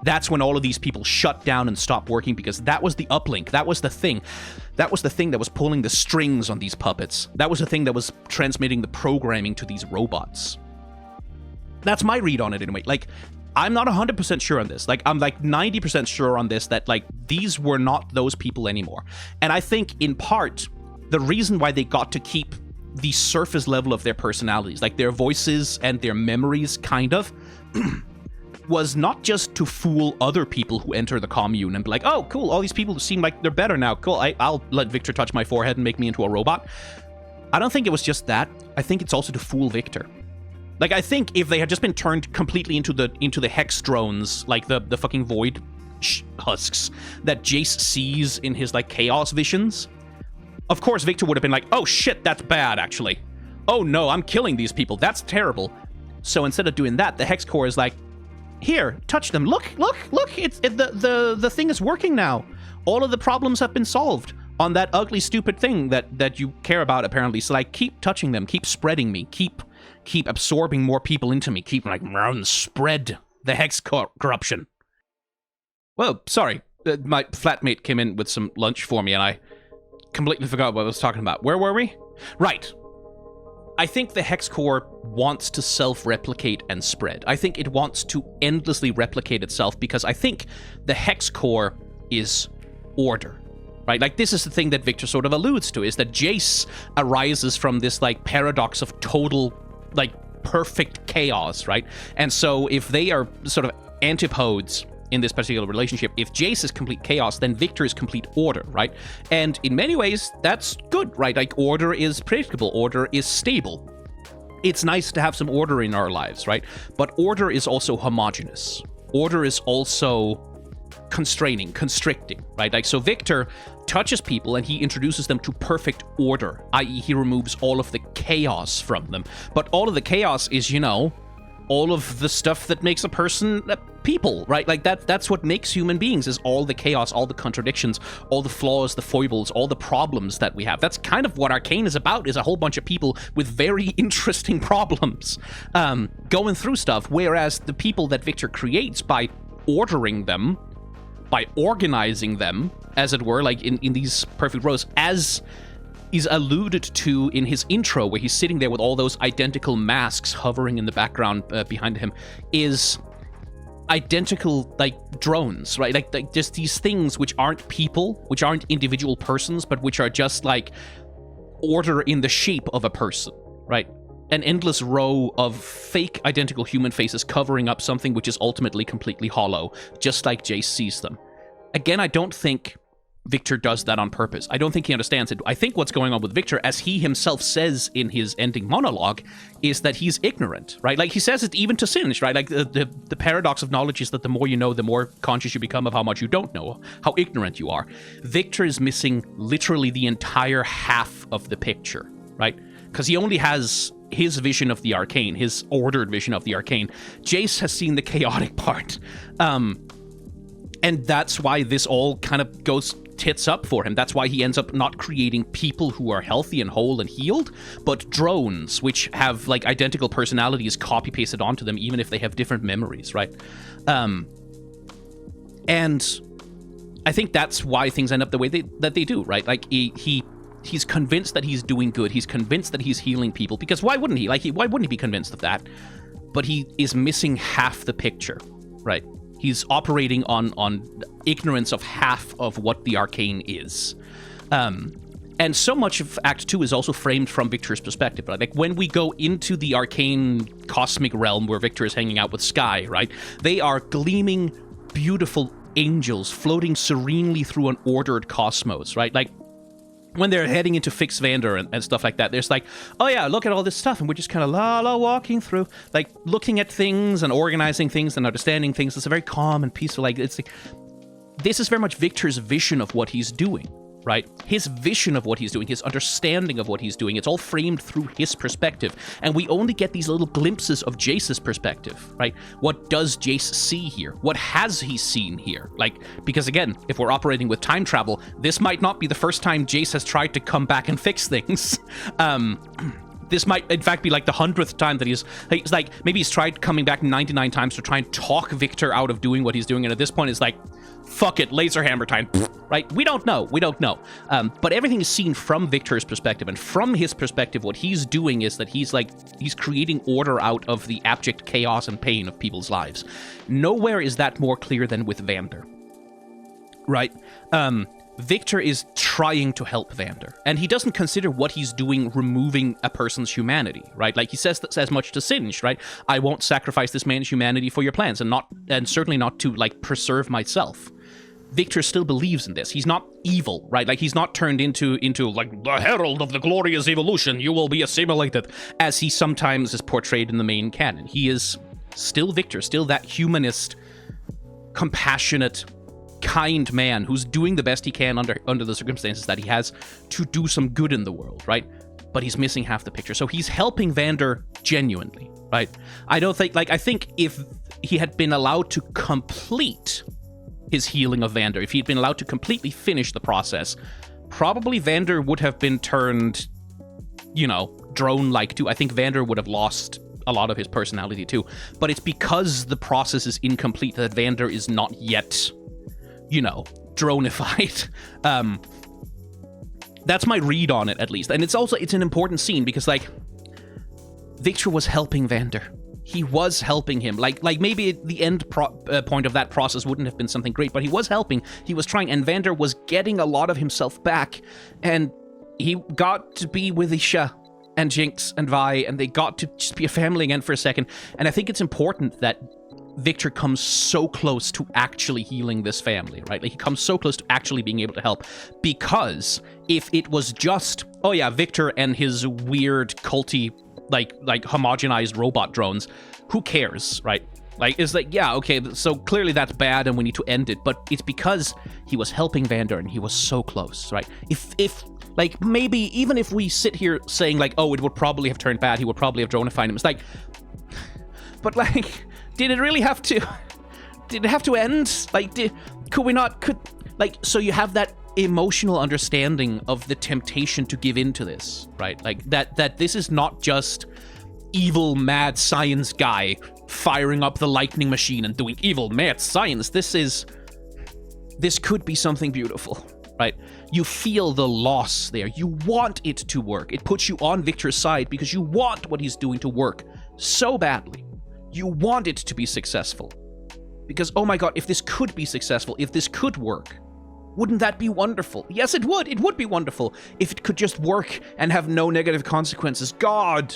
That's when all of these people shut down and stopped working, because that was the uplink. That was the thing. That was the thing that was pulling the strings on these puppets. That was the thing that was transmitting the programming to these robots. That's my read on it anyway. Like, I'm not 100% sure on this. Like, I'm like 90% sure on this, that like these were not those people anymore. And I think in part, the reason why they got to keep the surface level of their personalities, like their voices and their memories, kind of, was not just to fool other people who enter the commune and be like, oh, cool, all these people seem like they're better now. Cool, I'll let Viktor touch my forehead and make me into a robot. I don't think it was just that. I think it's also to fool Viktor. Like, I think if they had just been turned completely into the hex drones, like the fucking void husks that Jayce sees in his, like, chaos visions, of course Viktor would have been like, oh shit, that's bad, actually. Oh no, I'm killing these people. That's terrible. So instead of doing that, the hex core is like, here, touch them. Look, the thing is working now. All of the problems have been solved on that ugly, stupid thing that you care about, apparently. So, like, keep touching them, keep spreading me, keep absorbing more people into me, keep, like, spread the hex corruption. Well, sorry, my flatmate came in with some lunch for me, and I completely forgot what I was talking about. Where were we? Right. I think the hex core wants to self-replicate and spread. I think it wants to endlessly replicate itself, because I think the hex core is order, right? Like, this is the thing that Viktor sort of alludes to, is that Jayce arises from this, like, paradox of total, like, perfect chaos, right? And so if they are sort of antipodes in this particular relationship, if Jayce is complete chaos, then Viktor is complete order, right? And in many ways, that's good, right? Like, order is predictable, order is stable. It's nice to have some order in our lives, right? But order is also homogeneous. Order is also constraining, constricting, right? Like, so Viktor touches people and he introduces them to perfect order, i.e. he removes all of the chaos from them. But all of the chaos is, you know, all of the stuff that makes a person people, right? Like, that's what makes human beings, is all the chaos, all the contradictions, all the flaws, the foibles, all the problems that we have. That's kind of what Arcane is about, is a whole bunch of people with very interesting problems going through stuff, whereas the people that Viktor creates, by ordering them, by organizing them, as it were, like in these perfect rows, as is alluded to in his intro, where he's sitting there with all those identical masks hovering in the background behind him, is identical, like, drones, right? Like just these things which aren't people, which aren't individual persons, but which are just, like, order in the shape of a person, right? An endless row of fake identical human faces covering up something which is ultimately completely hollow, just like Jayce sees them. Again, I don't think Viktor does that on purpose. I don't think he understands it. I think what's going on with Viktor, as he himself says in his ending monologue, is that he's ignorant, right? Like, he says it even to Singe, right? Like, the paradox of knowledge is that the more you know, the more conscious you become of how much you don't know, how ignorant you are. Viktor is missing literally the entire half of the picture, right? Because he only has his vision of the arcane, his ordered vision of the arcane. Jayce has seen the chaotic part. And that's why this all kind of goes tits up for him. That's why he ends up not creating people who are healthy and whole and healed, but drones, which have, like, identical personalities copy-pasted onto them, even if they have different memories, right? And I think that's why things end up the way that they do, right? Like, he's convinced that he's doing good. He's convinced that he's healing people, because why wouldn't he? Like, why wouldn't he be convinced of that? But he is missing half the picture, right? He's operating on ignorance of half of what the arcane is. And so much of Act 2 is also framed from Viktor's perspective. Right? Like, when we go into the arcane cosmic realm where Viktor is hanging out with Skye, right? They are gleaming, beautiful angels floating serenely through an ordered cosmos, right? Like, when they're heading into fix Vander and stuff like that, there's like, oh yeah, look at all this stuff, and we're just kind of la walking through, like, looking at things and organizing things and understanding things. It's a very calm and peaceful, like, it's like, this is very much Viktor's vision of what he's doing, right? His vision of what he's doing, his understanding of what he's doing, it's all framed through his perspective. And we only get these little glimpses of Jayce's perspective, right? What does Jayce see here? What has he seen here? Like, because again, if we're operating with time travel, this might not be the first time Jayce has tried to come back and fix things. this might, in fact, be like the 100th time that he's like, maybe he's tried coming back 99 times to try and talk Viktor out of doing what he's doing, and at this point it's like, fuck it, laser hammer time, right? We don't know. But everything is seen from Viktor's perspective, and from his perspective, what he's doing is that he's creating order out of the abject chaos and pain of people's lives. Nowhere is that more clear than with Vander, right? Viktor is trying to help Vander, and he doesn't consider what he's doing removing a person's humanity, right? Like he says as much to Singe, right? I won't sacrifice this man's humanity for your plans, and certainly not to like preserve myself. Viktor still believes in this. He's not evil, right? Like he's not turned into like the herald of the glorious evolution. You will be assimilated, as he sometimes is portrayed in the main canon. He is still Viktor, still that humanist, compassionate, kind man who's doing the best he can under the circumstances that he has to do some good in the world, right? But he's missing half the picture. So he's helping Vander genuinely, right? I think if he had been allowed to complete his healing of Vander, if he'd been allowed to completely finish the process, probably Vander would have been turned, drone-like too. I think Vander would have lost a lot of his personality too. But it's because the process is incomplete that Vander is not yet dronified. That's my read on it, at least. And it's an important scene because, like, Viktor was helping Vander. He was helping him. Like maybe the end point of that process wouldn't have been something great, but he was helping. He was trying, and Vander was getting a lot of himself back, and he got to be with Isha and Jinx and Vi, and they got to just be a family again for a second. And I think it's important that Viktor comes so close to actually healing this family, right? Like he comes so close to actually being able to help, because if it was just, oh yeah, Viktor and his weird culty, like homogenized robot drones, who cares, right? Like, it's like, yeah, okay, so clearly that's bad and we need to end it, but it's because he was helping Vander and he was so close, right? If like, maybe even if we sit here saying like, oh, it would probably have turned bad, he would probably have dronified him, it's like, but like, did it really have to? Did it have to end? Like, so you have that emotional understanding of the temptation to give in to this, right? Like, that this is not just evil, mad science guy firing up the lightning machine and doing evil, mad science. This could be something beautiful, right? You feel the loss there. You want it to work. It puts you on Viktor's side because you want what he's doing to work so badly. You want it to be successful. Because, oh my god, if this could be successful, if this could work, wouldn't that be wonderful? Yes, it would. It would be wonderful if it could just work and have no negative consequences. God!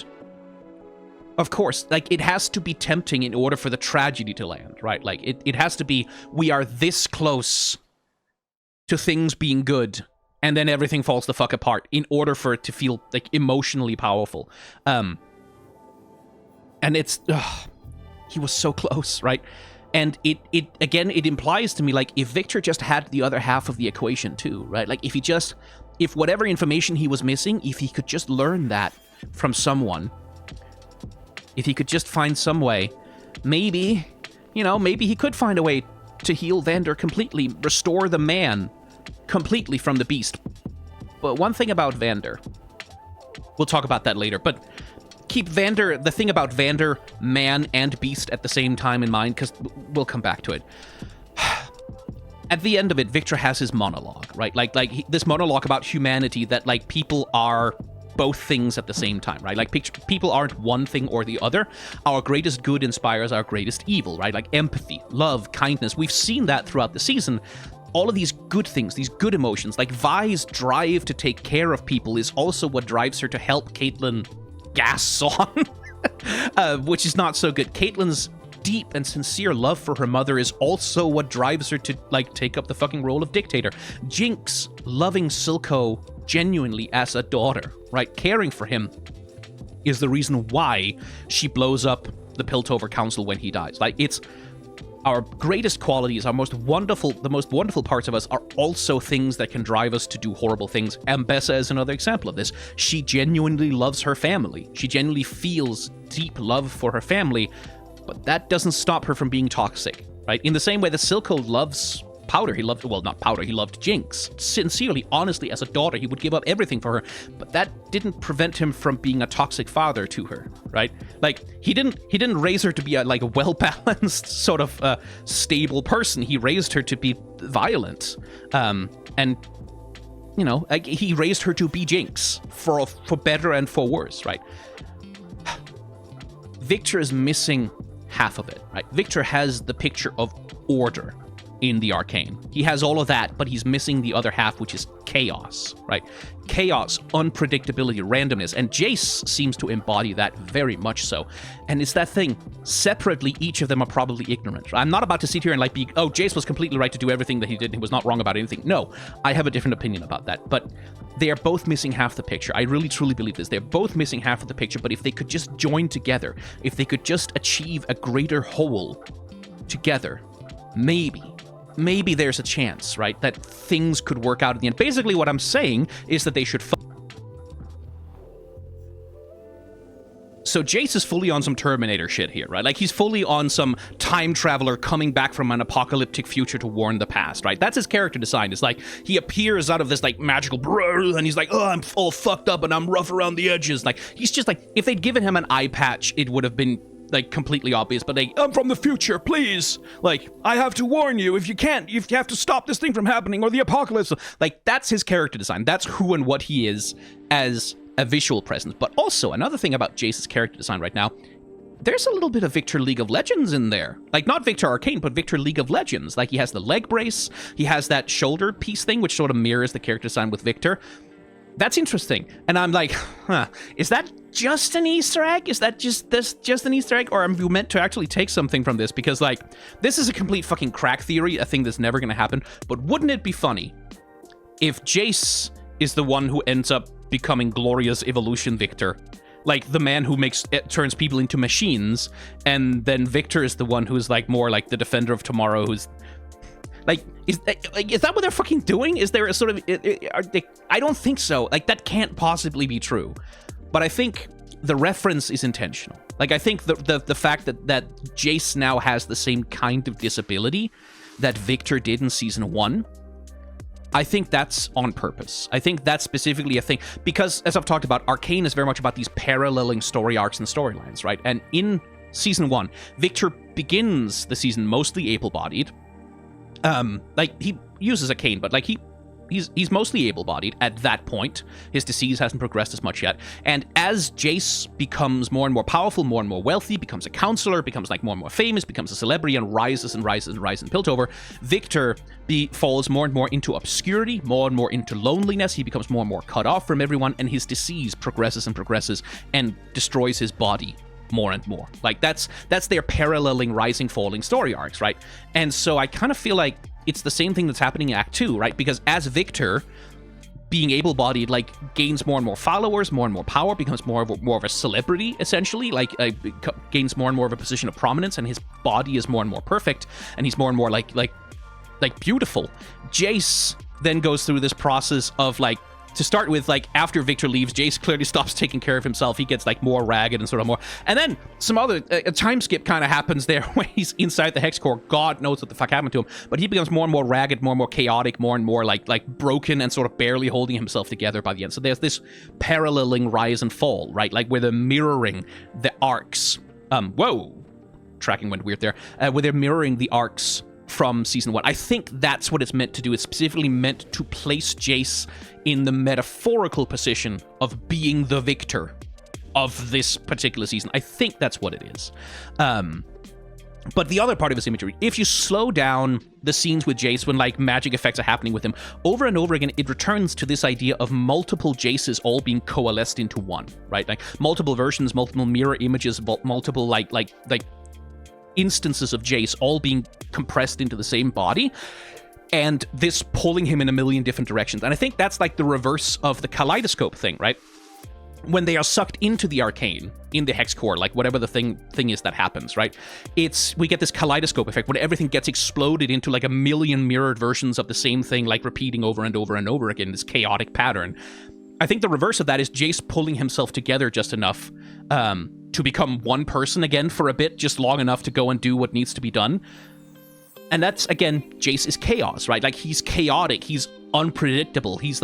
Of course, like, it has to be tempting in order for the tragedy to land, right? Like, it has to be, we are this close to things being good, and then everything falls the fuck apart in order for it to feel, like, emotionally powerful. And it's... he was so close, right? And it implies to me, like, if Viktor just had the other half of the equation too, right? Like, if whatever information he was missing, if he could just learn that from someone, if he could just find some way, maybe he could find a way to heal Vander completely, restore the man completely from the beast. But one thing about Vander, we'll talk about that later, but keep the thing about Vander, man and beast at the same time in mind, because we'll come back to it. At the end of it, Viktor has his monologue, right? Like this monologue about humanity, that, like, people are both things at the same time, right? Like, people aren't one thing or the other. Our greatest good inspires our greatest evil, right? Like empathy, love, kindness. We've seen that throughout the season. All of these good things, these good emotions, like Vi's drive to take care of people is also what drives her to help Caitlyn gas on, which is not so good. Caitlyn's deep and sincere love for her mother is also what drives her to, like, take up the fucking role of dictator. Jinx loving Silco genuinely as a daughter, right? Caring for him is the reason why she blows up the Piltover Council when he dies. Like, it's our greatest qualities, the most wonderful parts of us are also things that can drive us to do horrible things. Ambessa is another example of this. She genuinely loves her family. She genuinely feels deep love for her family, but that doesn't stop her from being toxic, right? In the same way that Silco loves Powder. He loved, well, not Powder, he loved Jinx. Sincerely, honestly, as a daughter, he would give up everything for her. But that didn't prevent him from being a toxic father to her, right? Like, he didn't raise her to be a well-balanced, sort of stable person. He raised her to be violent. And, you know, like, he raised her to be Jinx, for better and for worse, right? Viktor is missing half of it, right? Viktor has the picture of order in the Arcane. He has all of that, but he's missing the other half, which is chaos, right? Chaos, unpredictability, randomness, and Jayce seems to embody that very much so. And it's that thing, separately, each of them are probably ignorant. I'm not about to sit here and be, oh, Jayce was completely right to do everything that he did, he was not wrong about anything. No, I have a different opinion about that, but they are both missing half the picture. I really, truly believe this. They're both missing half of the picture, but if they could just join together, if they could just achieve a greater whole together, maybe there's a chance, right, that things could work out in the end. Basically, what I'm saying is that they should So Jayce is fully on some Terminator shit here, right? Like, he's fully on some time traveler coming back from an apocalyptic future to warn the past, right? That's his character design. It's like, he appears out of this, like, magical and he's like, oh, I'm all fucked up and I'm rough around the edges. Like, he's just like, if they'd given him an eye patch, it would have been like completely obvious, but like, I'm from the future, please. Like, I have to warn you, if you have to stop this thing from happening or the apocalypse. Like, that's his character design. That's who and what he is as a visual presence. But also, another thing about Jayce's character design right now, there's a little bit of Viktor League of Legends in there. Like, not Viktor Arcane, but Viktor League of Legends. Like, he has the leg brace, he has that shoulder piece thing, which sort of mirrors the character design with Viktor. That's interesting. And I'm like, is that just an Easter egg? Is that just an Easter egg? Or are you meant to actually take something from this? Because, like, this is a complete fucking crack theory, a thing that's never going to happen. But wouldn't it be funny if Jayce is the one who ends up becoming Gloria's evolution Viktor? Like, the man who turns people into machines, and then Viktor is the one who's, like, more like the defender of tomorrow, who's... Like, is that what they're fucking doing? Is there a sort of... I don't think so. Like, that can't possibly be true. But I think the reference is intentional. Like, I think the fact that Jayce now has the same kind of disability that Viktor did in Season 1, I think that's on purpose. I think that's specifically a thing. Because, as I've talked about, Arcane is very much about these paralleling story arcs and storylines, right? And in Season 1, Viktor begins the season mostly able-bodied. Like, he uses a cane, but, like, he's mostly able-bodied at that point. His disease hasn't progressed as much yet. And as Jayce becomes more and more powerful, more and more wealthy, becomes a counselor, becomes, like, more and more famous, becomes a celebrity, and rises and rises and rises in Piltover, Viktor falls more and more into obscurity, more and more into loneliness. He becomes more and more cut off from everyone, and his disease progresses and progresses and destroys his body more and more. Like, that's their paralleling rising falling story arcs, right? And so I kind of feel like it's the same thing that's happening in Act 2, right? Because as Viktor, being able-bodied, like, gains more and more followers, more and more power, becomes more of a celebrity, essentially, like, gains more and more of a position of prominence, and his body is more and more perfect, and he's more and more like beautiful. Jayce then goes through this process of, like, to start with, like, after Viktor leaves, Jayce clearly stops taking care of himself. He gets, like, more ragged and sort of more. And then some other a time skip kind of happens there when he's inside the Hex Core. God knows what the fuck happened to him. But he becomes more and more ragged, more and more chaotic, more and more like broken and sort of barely holding himself together by the end. So there's this paralleling rise and fall, right? Like, where they're mirroring the arcs. Whoa. Tracking went weird there. Where they're mirroring the arcs from Season 1. I think that's what it's meant to do. It's specifically meant to place Jayce in the metaphorical position of being the victor of this particular season. I think that's what it is. But the other part of this imagery, if you slow down the scenes with Jayce when, like, magic effects are happening with him, over and over again, it returns to this idea of multiple Jayces all being coalesced into one, right? Like, multiple versions, multiple mirror images, multiple, like instances of Jayce all being compressed into the same body, and this pulling him in a million different directions. And I think that's like the reverse of the kaleidoscope thing, right? When they are sucked into the Arcane in the Hex Core, like whatever the thing is that happens, right? We get this kaleidoscope effect when everything gets exploded into like a million mirrored versions of the same thing, like repeating over and over and over again, this chaotic pattern. I think the reverse of that is Jayce pulling himself together just enough to become one person again for a bit, just long enough to go and do what needs to be done. And that's, again, Jayce is chaos, right? Like, he's chaotic, he's unpredictable, he's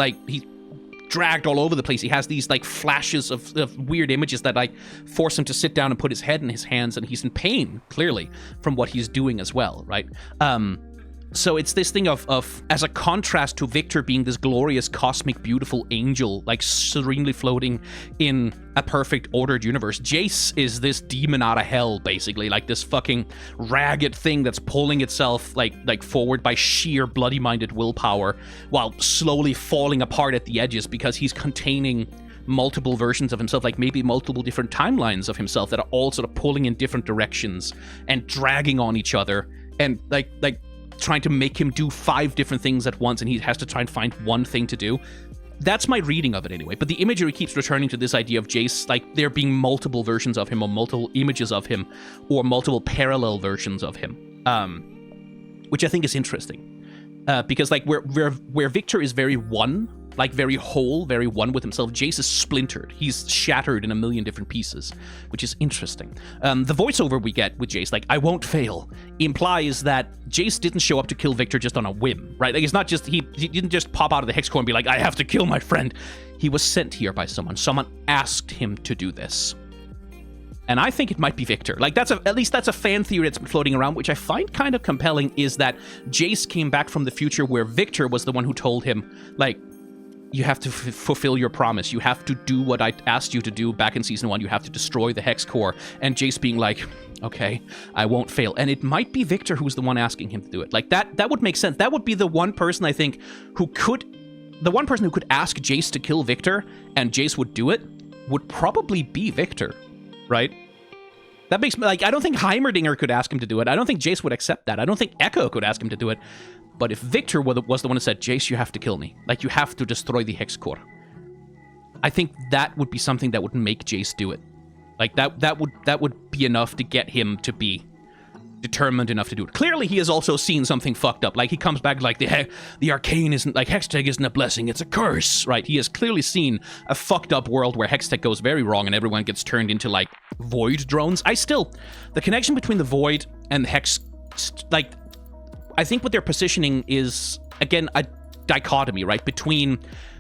dragged all over the place. He has these like flashes of weird images that like force him to sit down and put his head in his hands, and he's in pain, clearly, from what he's doing as well, right? So it's this thing of as a contrast to Viktor being this glorious, cosmic, beautiful angel, like serenely floating in a perfect, ordered universe, Jayce is this demon out of hell, basically, like this fucking ragged thing that's pulling itself like forward by sheer bloody-minded willpower, while slowly falling apart at the edges because he's containing multiple versions of himself, like maybe multiple different timelines of himself that are all sort of pulling in different directions and dragging on each other, and like trying to make him do 5 different things at once, and he has to try and find one thing to do. That's my reading of it anyway. But the imagery keeps returning to this idea of Jayce, like there being multiple versions of him, or multiple images of him, or multiple parallel versions of him, which I think is interesting, because like where Viktor is very one, like very whole, very one with himself, Jayce is splintered. He's shattered in a million different pieces, which is interesting. The voiceover we get with Jayce, like, I won't fail, implies that Jayce didn't show up to kill Viktor just on a whim, right? Like, it's not just, he didn't just pop out of the hex core and be like, I have to kill my friend. He was sent here by someone. Someone asked him to do this. And I think it might be Viktor. Like, at least that's a fan theory that's been floating around, which I find kind of compelling, is that Jayce came back from the future where Viktor was the one who told him, like, you have to fulfill your promise. You have to do what I asked you to do back in Season 1. You have to destroy the Hex Core. And Jayce being like, okay, I won't fail. And it might be Viktor who's the one asking him to do it. Like, that would make sense. That would be the one person, I think, who could ask Jayce to kill Viktor, and Jayce would do it, would probably be Viktor, right? That makes me, like, I don't think Heimerdinger could ask him to do it. I don't think Jayce would accept that. I don't think Ekko could ask him to do it. But if Viktor was the one who said, Jayce, you have to kill me. Like, you have to destroy the Hex Core, I think that would be something that would make Jayce do it. Like, that would be enough to get him to be determined enough to do it. Clearly, he has also seen something fucked up. Like, he comes back like, the Arcane isn't, like, Hextech isn't a blessing, it's a curse, right? He has clearly seen a fucked up world where Hextech goes very wrong and everyone gets turned into, like, Void drones. The connection between the Void and the Hex, like, I think what they're positioning is, again, a dichotomy, right? Between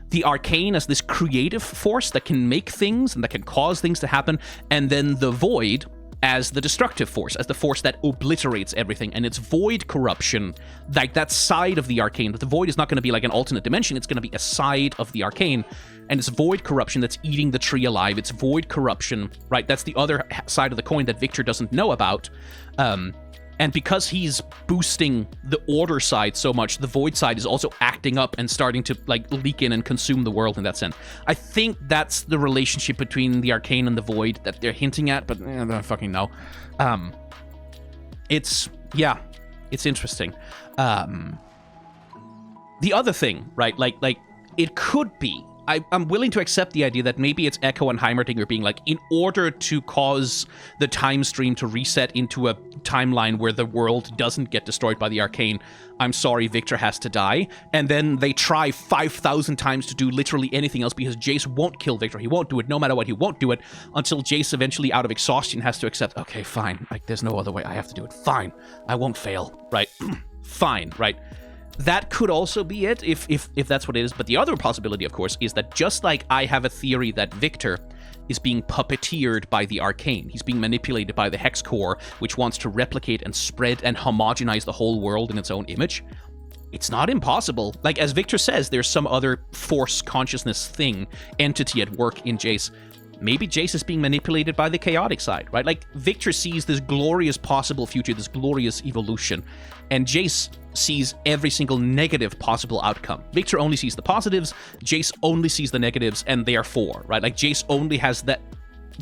the Arcane as this creative force that can make things and that can cause things to happen, and then the Void as the destructive force, as the force that obliterates everything. And it's Void corruption, like that side of the Arcane. But the Void is not going to be like an alternate dimension, it's going to be a side of the Arcane. And it's Void corruption that's eating the tree alive. It's Void corruption, right? That's the other side of the coin that Viktor doesn't know about. And because he's boosting the Order side so much, the Void side is also acting up and starting to, like, leak in and consume the world in that sense. I think that's the relationship between the Arcane and the Void that they're hinting at, but I don't fucking know. It's interesting. The other thing, right, like it could be, I'm willing to accept the idea that maybe it's Ekko and Heimerdinger being like, in order to cause the time stream to reset into a timeline where the world doesn't get destroyed by the Arcane, I'm sorry, Viktor has to die. And then they try 5,000 times to do literally anything else because Jayce won't kill Viktor. He won't do it. No matter what, he won't do it until Jayce eventually, out of exhaustion, has to accept, okay, fine. Like, there's no other way. I have to do it. Fine. I won't fail. Right? Fine. Right? That could also be it, if that's what it is. But the other possibility, of course, is that just like I have a theory that Viktor is being puppeteered by the Arcane, he's being manipulated by the Hex Core, which wants to replicate and spread and homogenize the whole world in its own image. It's not impossible. Like, as Viktor says, there's some other force, consciousness thing, entity at work in Jayce. Maybe Jayce is being manipulated by the chaotic side, right? Like, Viktor sees this glorious possible future, this glorious evolution, and Jayce sees every single negative possible outcome. Viktor only sees the positives, Jayce only sees the negatives, and therefore, right? Like, Jayce only has that.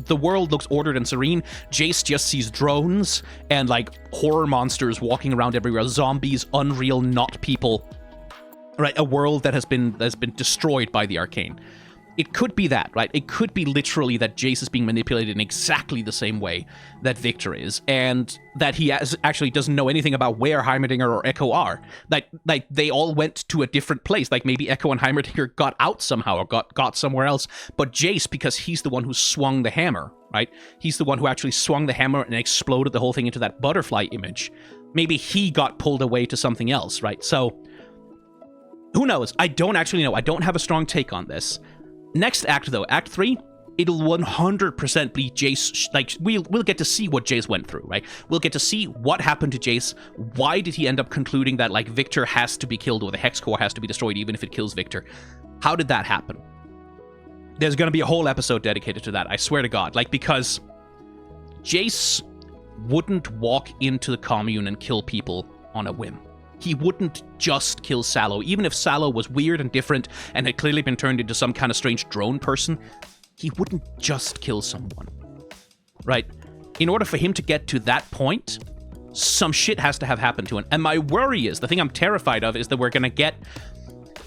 The world looks ordered and serene. Jayce just sees drones and, like, horror monsters walking around everywhere, zombies, unreal, not people, right? A world that has been destroyed by the Arcane. It could be that, right? It could be literally that Jayce is being manipulated in exactly the same way that Viktor is, and that he actually doesn't know anything about where Heimerdinger or Ekko are. Like they all went to a different place. Like, maybe Ekko and Heimerdinger got out somehow or got somewhere else. But Jayce, because he's the one who swung the hammer, right? He's the one who actually swung the hammer and exploded the whole thing into that butterfly image. Maybe he got pulled away to something else, right? So, who knows? I don't actually know. I don't have a strong take on this. Next act, though, Act 3, it'll 100% be Jayce. Like, we'll get to see what Jayce went through, right? We'll get to see what happened to Jayce. Why did he end up concluding that, like, Viktor has to be killed or the Hex Core has to be destroyed even if it kills Viktor? How did that happen? There's going to be a whole episode dedicated to that, I swear to God. Like, because Jayce wouldn't walk into the commune and kill people on a whim. He wouldn't just kill Sallow. Even if Sallow was weird and different and had clearly been turned into some kind of strange drone person, he wouldn't just kill someone, right? In order for him to get to that point, some shit has to have happened to him. And my worry is, the thing I'm terrified of is that we're going to get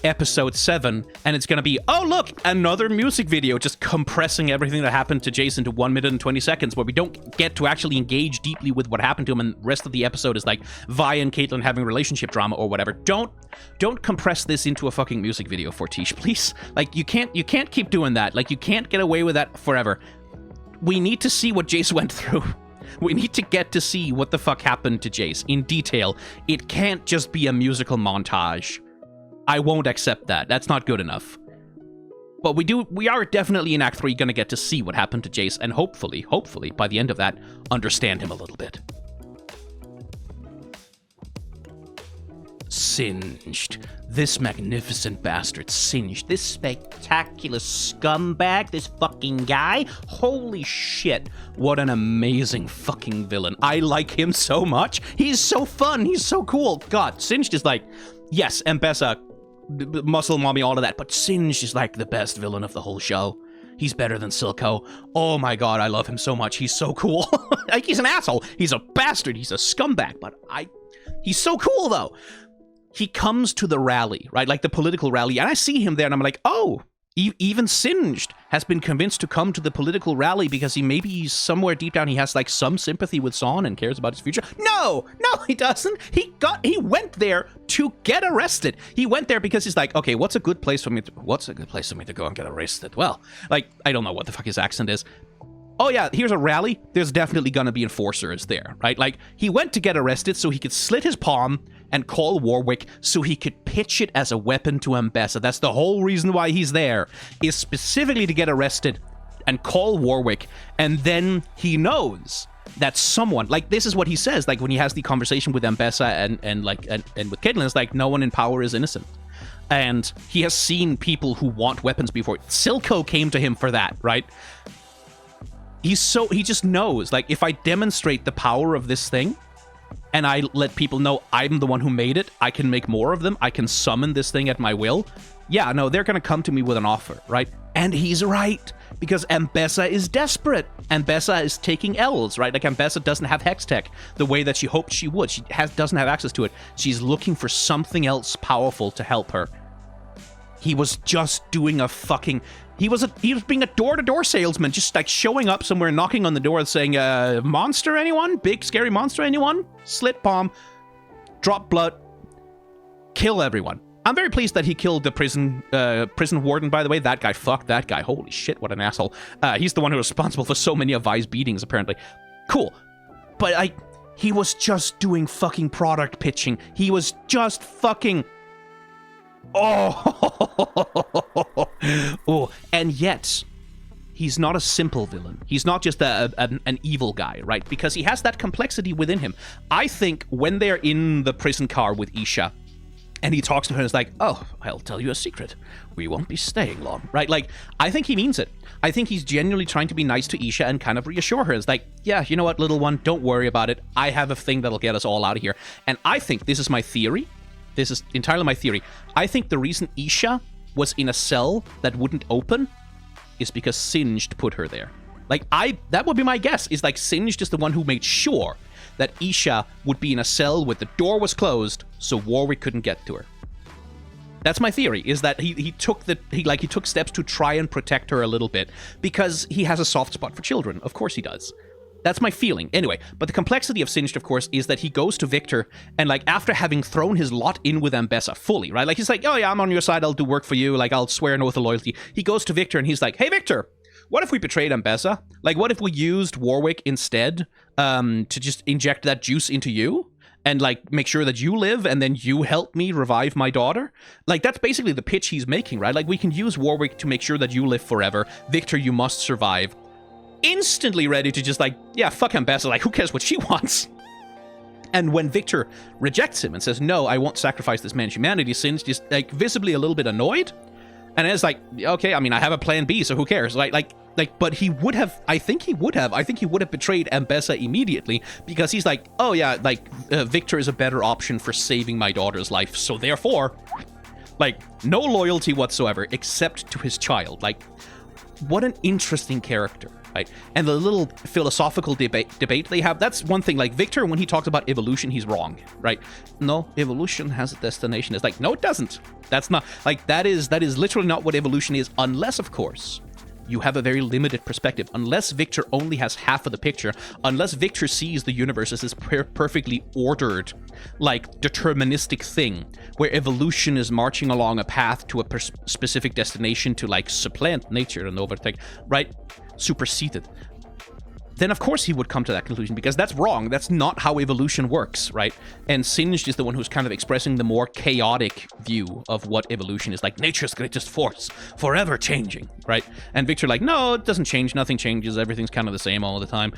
episode 7, and it's going to be, oh, look, another music video just compressing everything that happened to Jayce into 1 minute and 20 seconds, where we don't get to actually engage deeply with what happened to him, and the rest of the episode is like Vi and Caitlyn having relationship drama or whatever. Don't compress this into a fucking music video, Fortiche, please. Like, you can't keep doing that. Like, you can't get away with that forever. We need to see what Jayce went through. We need to get to see what the fuck happened to Jayce in detail. It can't just be a musical montage. I won't accept that. That's not good enough. But we are definitely in Act 3 going to get to see what happened to Jayce, and hopefully, by the end of that, understand him a little bit. Singed. This magnificent bastard, Singed. This spectacular scumbag, this fucking guy. Holy shit. What an amazing fucking villain. I like him so much. He's so fun. He's so cool. God, Singed is like, yes, Ambessa, muscle mommy, all of that, but Singed is like the best villain of the whole show. He's better than Silco. Oh my god, I love him so much. He's so cool. Like, he's an asshole. He's a bastard. He's a scumbag, but he's so cool, though. He comes to the rally, right? Like the political rally, and I see him there, and I'm like, oh, even Singed has been convinced to come to the political rally because maybe somewhere deep down he has like some sympathy with Son and cares about his future. No, he doesn't. He went there to get arrested. He went there because he's like, okay, what's a good place for me to go and get arrested? Well, like, I don't know what the fuck his accent is. Oh yeah, here's a rally. There's definitely gonna be enforcers there, right? Like, he went to get arrested so he could slit his palm and call Warwick so he could pitch it as a weapon to Ambessa. That's the whole reason why he's there, is specifically to get arrested and call Warwick. And then he knows that someone, like, this is what he says, like, when he has the conversation with Ambessa and with Caitlyn, it's like, no one in power is innocent. And he has seen people who want weapons before. Silco came to him for that, right? He just knows, like, if I demonstrate the power of this thing, and I let people know I'm the one who made it, I can make more of them, I can summon this thing at my will. Yeah, no, they're gonna come to me with an offer, right? And he's right, because Ambessa is desperate. Ambessa is taking L's, right? Like, Ambessa doesn't have Hex Tech the way that she hoped she would. She doesn't have access to it. She's looking for something else powerful to help her. He was just doing a fucking... He was being a door-to-door salesman, just like showing up somewhere, knocking on the door, saying, monster anyone? Big scary monster anyone? Slit palm, drop blood, kill everyone. I'm very pleased that he killed the prison warden, by the way. That guy, fuck that guy. Holy shit, what an asshole. He's the one who was responsible for so many of Vi's beatings, apparently. Cool. But he was just doing fucking product pitching. He was just fucking... Oh, and yet he's not a simple villain. He's not just an evil guy, right? Because he has that complexity within him. I think when they're in the prison car with Isha, and he talks to her and is like, oh, I'll tell you a secret. We won't be staying long, right? Like, I think he means it. I think he's genuinely trying to be nice to Isha and kind of reassure her. It's like, yeah, you know what, little one, don't worry about it. I have a thing that'll get us all out of here. And I think, this is my theory, this is entirely my theory, I think the reason Isha was in a cell that wouldn't open is because Singed put her there. Like, that would be my guess, is like Singed is the one who made sure that Isha would be in a cell where the door was closed so Warwick couldn't get to her. That's my theory, is that he took steps to try and protect her a little bit because he has a soft spot for children. Of course he does. That's my feeling. Anyway, but the complexity of Singed, of course, is that he goes to Viktor, and, like, after having thrown his lot in with Ambessa fully, right? Like, he's like, oh yeah, I'm on your side, I'll do work for you, like, I'll swear an oath of loyalty. He goes to Viktor, and he's like, hey, Viktor, what if we betrayed Ambessa? Like, what if we used Warwick instead to just inject that juice into you? and like make sure that you live and then you help me revive my daughter. Like that's basically the pitch he's making, right? Like we can use Warwick to make sure that you live forever. Viktor, you must survive. Instantly ready to just like, yeah, fuck Ambessa, like who cares what she wants? And when Viktor rejects him and says, no, I won't sacrifice this man's humanity, Singe just like visibly a little bit annoyed. And it's like, okay, I mean, I have a plan B, so who cares? But he would have, I think he would have betrayed Ambessa immediately because he's like, oh yeah, like Viktor is a better option for saving my daughter's life. So therefore, like no loyalty whatsoever except to his child. Like what an interesting character. Right? And the little philosophical debate they have, that's one thing. Like Viktor, when he talks about evolution, he's wrong, right? No, evolution has a destination. It's like, no, it doesn't. That's not, like, that is literally not what evolution is, unless, of course, you have a very limited perspective. Unless Viktor only has half of the picture, unless Viktor sees the universe as this perfectly ordered, like, deterministic thing, where evolution is marching along a path to a specific destination to, like, supplant nature and overtake, right? Superseded, then of course he would come to that conclusion, because that's wrong. That's not how evolution works, right? And Singed is the one who's kind of expressing the more chaotic view of what evolution is. Like, nature's greatest force, forever changing, right? And Viktor like, no, it doesn't change, nothing changes, everything's kind of the same all the time.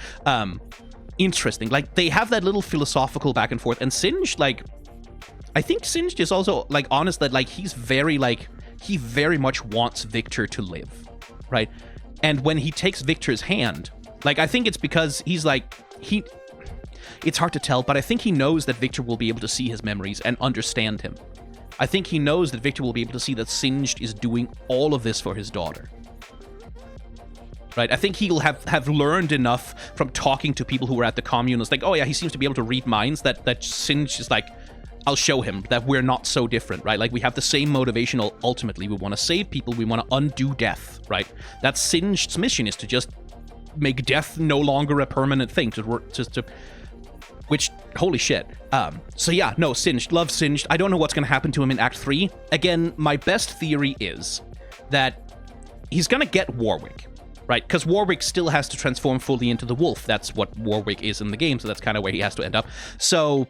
Interesting. Like, they have that little philosophical back and forth, and Singed, like, I think Singed is also, like, honest that, like, he's very, like, he very much wants Viktor to live, right? And when he takes Viktor's hand, like, I think it's because he's like, it's hard to tell, but I think he knows that Viktor will be able to see his memories and understand him. I think he knows that Viktor will be able to see that Singed is doing all of this for his daughter. Right? I think he'll have learned enough from talking to people who were at the commune. It's like, oh yeah, he seems to be able to read minds, that Singed is like, I'll show him that we're not so different, right? Like, we have the same motivation ultimately. We want to save people. We want to undo death, right? That's Singed's mission, is to just make death no longer a permanent thing. Which, holy shit. So yeah, no, Singed. Love Singed. I don't know what's going to happen to him in Act 3. Again, my best theory is that he's going to get Warwick, right? Because Warwick still has to transform fully into the wolf. That's what Warwick is in the game, so that's kind of where he has to end up. So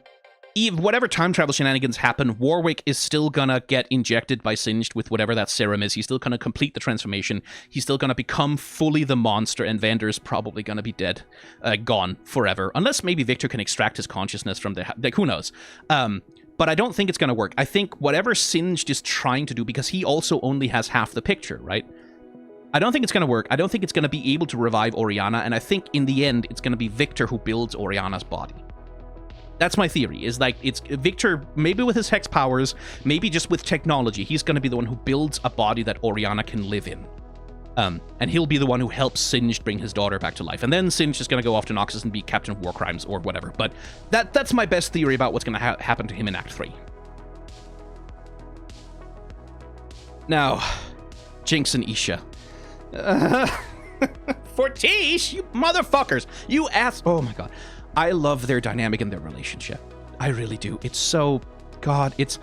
whatever time travel shenanigans happen, Warwick is still gonna get injected by Singed with whatever that serum is. He's still gonna complete the transformation. He's still gonna become fully the monster, and Vander's probably gonna be dead, gone forever. Unless maybe Viktor can extract his consciousness from like, who knows? But I don't think it's gonna work. I think whatever Singed is trying to do, because he also only has half the picture, right? I don't think it's gonna work. I don't think it's gonna be able to revive Oriana, and I think in the end, it's gonna be Viktor who builds Oriana's body. That's my theory, is like, it's Viktor, maybe with his hex powers, maybe just with technology, he's going to be the one who builds a body that Oriana can live in. And he'll be the one who helps Singed bring his daughter back to life. And then Singed is going to go off to Noxus and be Captain of War Crimes or whatever. But that's my best theory about what's going to happen to him in Act 3. Now, Jinx and Isha. Fortiche, you motherfuckers! You ass... Oh my god. I love their dynamic and their relationship. I really do. It's so... God, it's...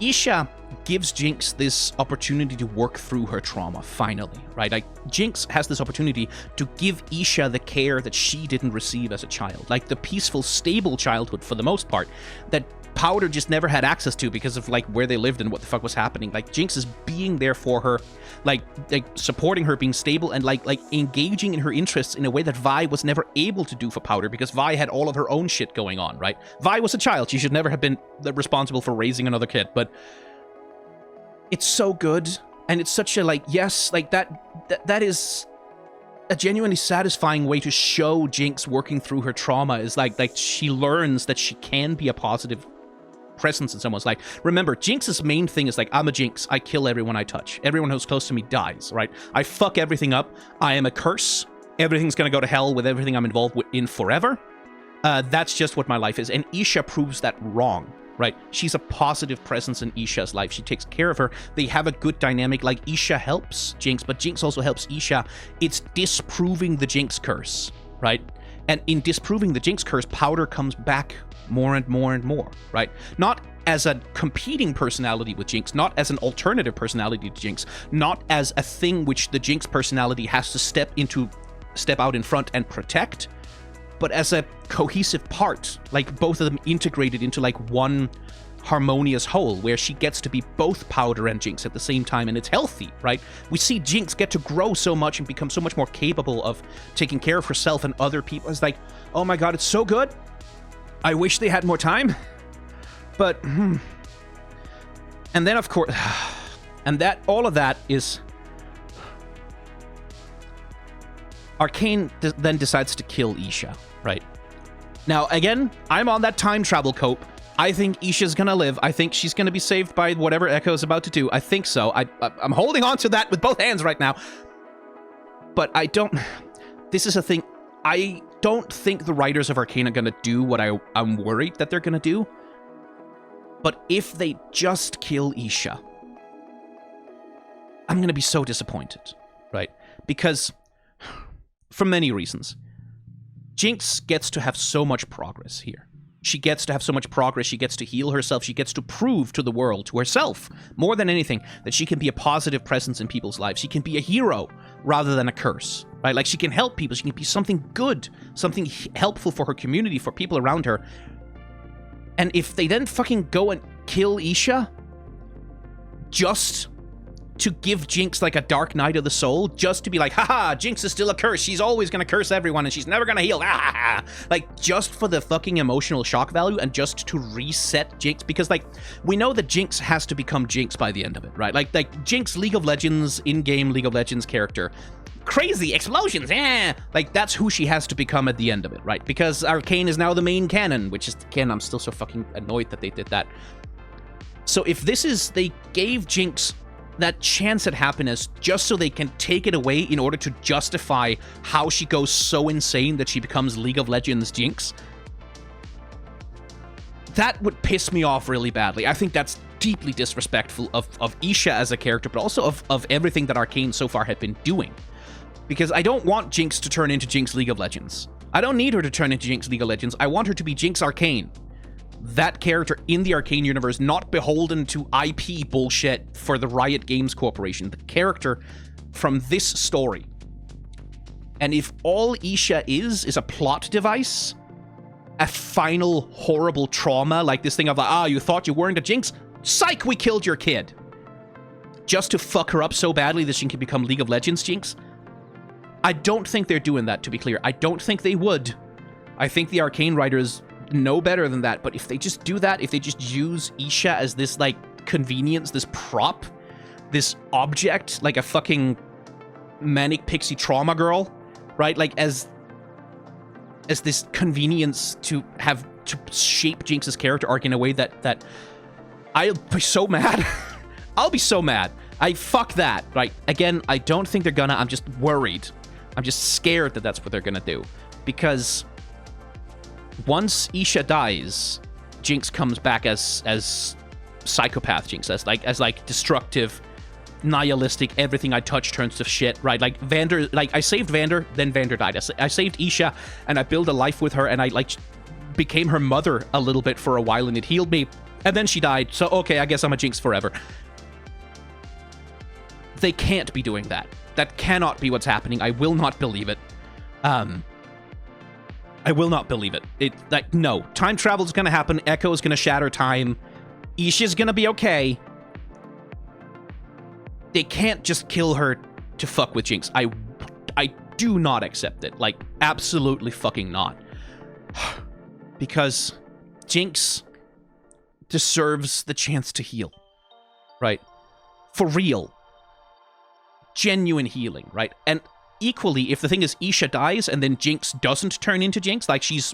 Isha gives Jinx this opportunity to work through her trauma, finally, right? Like, Jinx has this opportunity to give Isha the care that she didn't receive as a child. Like, the peaceful, stable childhood, for the most part, that Powder just never had access to because of, like, where they lived and what the fuck was happening. Like, Jinx is being there for her, like supporting her, being stable, and like engaging in her interests in a way that Vi was never able to do for Powder, because Vi had all of her own shit going on, right? Vi was a child. She should never have been responsible for raising another kid, but it's so good, and it's such a, like, yes, like, that is a genuinely satisfying way to show Jinx working through her trauma, is like she learns that she can be a positive presence in someone's life. Remember, Jinx's main thing is like, I'm a Jinx. I kill everyone I touch. Everyone who's close to me dies, right? I fuck everything up. I am a curse. Everything's gonna go to hell with everything I'm involved in forever. That's just what my life is. And Isha proves that wrong, right? She's a positive presence in Isha's life. She takes care of her. They have a good dynamic. Like, Isha helps Jinx, but Jinx also helps Isha. It's disproving the Jinx curse, right? And in disproving the Jinx curse, Powder comes back more and more and more, right? Not as a competing personality with Jinx, not as an alternative personality to Jinx, not as a thing which the Jinx personality has to step out in front and protect, but as a cohesive part, like both of them integrated into like one harmonious whole, where she gets to be both Powder and Jinx at the same time, and it's healthy, right? We see Jinx get to grow so much and become so much more capable of taking care of herself and other people. It's like, oh my god, it's so good. I wish they had more time. But, and then of course, and that, all of that is, Arcane then decides to kill Isha, right? Now, again, I'm on that time travel cope. I think Isha's gonna live. I think she's gonna be saved by whatever Ekko's about to do. I think so. I'm holding on to that with both hands right now. But I don't... This is a thing. I don't think the writers of Arcane are gonna do what I'm worried that they're gonna do. But if they just kill Isha, I'm gonna be so disappointed, right? Because, for many reasons, Jinx gets to have so much progress here. She gets to have so much progress, she gets to heal herself, she gets to prove to the world, to herself, more than anything, that she can be a positive presence in people's lives. She can be a hero rather than a curse, right? Like, she can help people, she can be something good, something helpful for her community, for people around her. And if they then fucking go and kill Isha, just to give Jinx like a dark night of the soul, just to be like, haha, Jinx is still a curse, she's always gonna curse everyone and she's never gonna heal, like, just for the fucking emotional shock value and just to reset Jinx, because like, we know that Jinx has to become Jinx by the end of it, right? Like Jinx, League of Legends, in-game League of Legends character, crazy explosions, like, that's who she has to become at the end of it, right? Because Arcane is now the main canon, which is, again, I'm still so fucking annoyed that they did that. So if this is, they gave Jinx that chance at happiness just so they can take it away in order to justify how she goes so insane that she becomes League of Legends Jinx, that would piss me off really badly. I think that's deeply disrespectful of Isha as a character, but also of everything that Arcane so far had been doing. Because I don't want Jinx to turn into Jinx League of Legends. I don't need her to turn into Jinx League of Legends. I want her to be Jinx Arcane. That character in the Arcane universe, not beholden to IP bullshit for the Riot Games Corporation. The character from this story. And if all Isha is a plot device, a final horrible trauma, like this thing of like, you thought you weren't a Jinx? Psych, we killed your kid. Just to fuck her up so badly that she can become League of Legends Jinx? I don't think they're doing that, to be clear. I don't think they would. I think the Arcane writers know better than that, but if they just do that, if they just use Isha as this, like, convenience, this prop, this object, like a fucking manic pixie trauma girl, right? Like, as this convenience to shape Jinx's character arc in a way that I'll be so mad. I'll be so mad. Fuck that, right? Again, I don't think they're gonna. I'm just worried. I'm just scared that that's what they're gonna do. Because once Isha dies, Jinx comes back as psychopath Jinx, as destructive, nihilistic, everything I touch turns to shit, right? Like Vander, like I saved Vander, then Vander died. I saved Isha, and I built a life with her, and I like became her mother a little bit for a while, and it healed me, and then she died, so okay, I guess I'm a Jinx forever. They can't be doing that. That cannot be what's happening. I will not believe it. I will not believe it. No. Time travel is going to happen. Ekko is going to shatter time. Isha's going to be okay. They can't just kill her to fuck with Jinx. I do not accept it. Like, absolutely fucking not. Because Jinx deserves the chance to heal. Right? For real. Genuine healing, right? And equally, if the thing is Isha dies and then Jinx doesn't turn into Jinx, like she's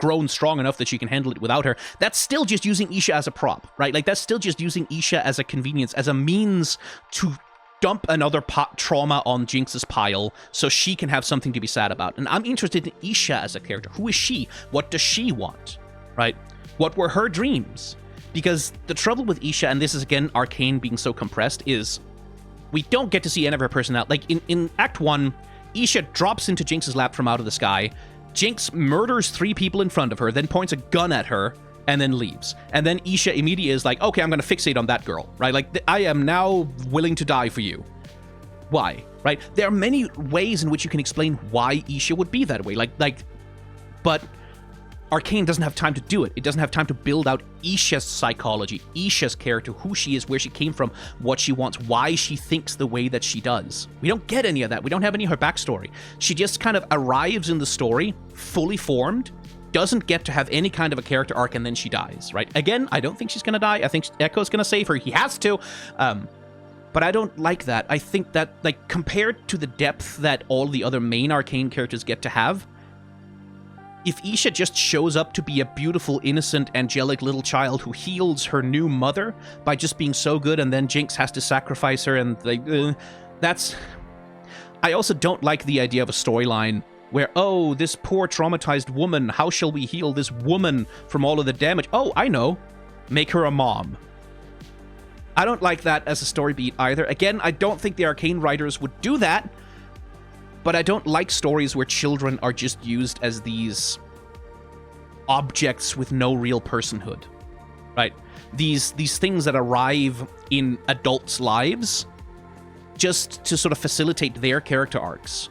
grown strong enough that she can handle it without her, that's still just using Isha as a prop, right? Like, that's still just using Isha as a convenience, as a means to dump another trauma on Jinx's pile so she can have something to be sad about. And I'm interested in Isha as a character. Who is she? What does she want, right? What were her dreams? Because the trouble with Isha, and this is again Arcane being so compressed, is we don't get to see any of her personality. Like, in Act 1, Isha drops into Jinx's lap from out of the sky. Jinx murders 3 people in front of her, then points a gun at her, and then leaves. And then Isha immediately is like, okay, I'm going to fixate on that girl, right? Like, I am now willing to die for you. Why, right? There are many ways in which you can explain why Isha would be that way. Like But Arcane doesn't have time to do it. It doesn't have time to build out Isha's psychology, Isha's character, who she is, where she came from, what she wants, why she thinks the way that she does. We don't get any of that. We don't have any of her backstory. She just kind of arrives in the story, fully formed, doesn't get to have any kind of a character arc, and then she dies, right? Again, I don't think she's going to die. I think Ekko's going to save her. He has to. But I don't like that. I think that, like, compared to the depth that all the other main Arcane characters get to have, if Isha just shows up to be a beautiful, innocent, angelic little child who heals her new mother by just being so good, and then Jinx has to sacrifice her, and that's... I also don't like the idea of a storyline where, oh, this poor traumatized woman, how shall we heal this woman from all of the damage? Oh, I know. Make her a mom. I don't like that as a story beat either. Again, I don't think the Arcane writers would do that, but I don't like stories where children are just used as these objects with no real personhood, right? These things that arrive in adults' lives just to sort of facilitate their character arcs,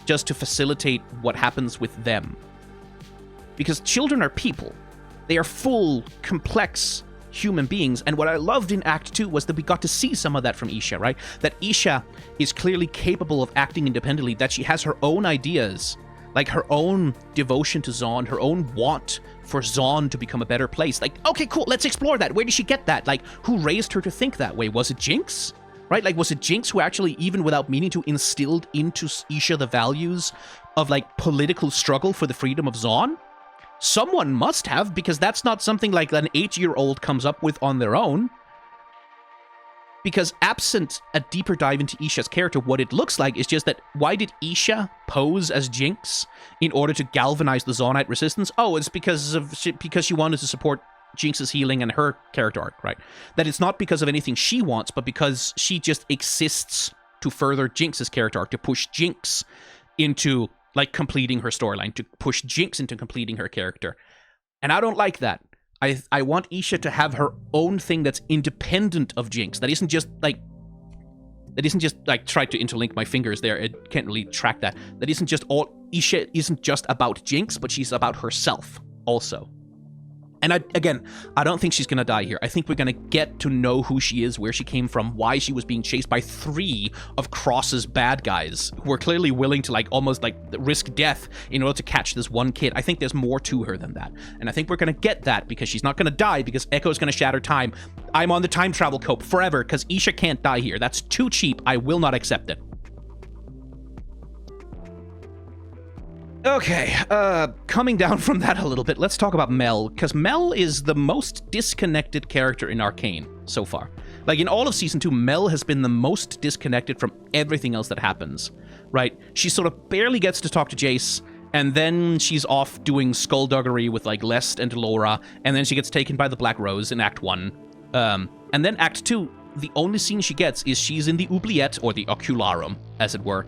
just to facilitate what happens with them. Because children are people. They are full, complex human beings, and what I loved in Act 2 was that we got to see some of that from Isha, right? That Isha is clearly capable of acting independently, that she has her own ideas, like her own devotion to Zaun, her own want for Zaun to become a better place. Like, okay, cool, let's explore that. Where did she get that? Like, who raised her to think that way? Was it Jinx? Right? Like, was it Jinx who actually, even without meaning to, instilled into Isha the values of, like, political struggle for the freedom of Zaun? Someone must have, because that's not something like an 8-year-old comes up with on their own. Because absent a deeper dive into Isha's character, what it looks like is just that, why did Isha pose as Jinx in order to galvanize the Zaunite resistance? Oh, it's because she wanted to support Jinx's healing and her character arc, right? That it's not because of anything she wants, but because she just exists to further Jinx's character arc, to push Jinx into, like, completing her storyline, to push Jinx into completing her character. And I don't like that. I want Isha to have her own thing that's independent of Jinx. That isn't just try to interlink my fingers there. It can't really track that. That isn't just all... Isha isn't just about Jinx, but she's about herself also. And I don't think she's going to die here. I think we're going to get to know who she is, where she came from, why she was being chased by 3 of Cross's bad guys who were clearly willing to, like, almost, like, risk death in order to catch this one kid. I think there's more to her than that. And I think we're going to get that because she's not going to die, because Ekko's going to shatter time. I'm on the time travel cope forever because Isha can't die here. That's too cheap. I will not accept it. Okay, coming down from that a little bit, let's talk about Mel, because Mel is the most disconnected character in Arcane so far. Like, in all of Season 2, Mel has been the most disconnected from everything else that happens, right? She sort of barely gets to talk to Jayce, and then she's off doing skullduggery with, like, Lest and Laura, and then she gets taken by the Black Rose in Act 1. And then Act 2, the only scene she gets is she's in the oubliette, or the ocularum, as it were,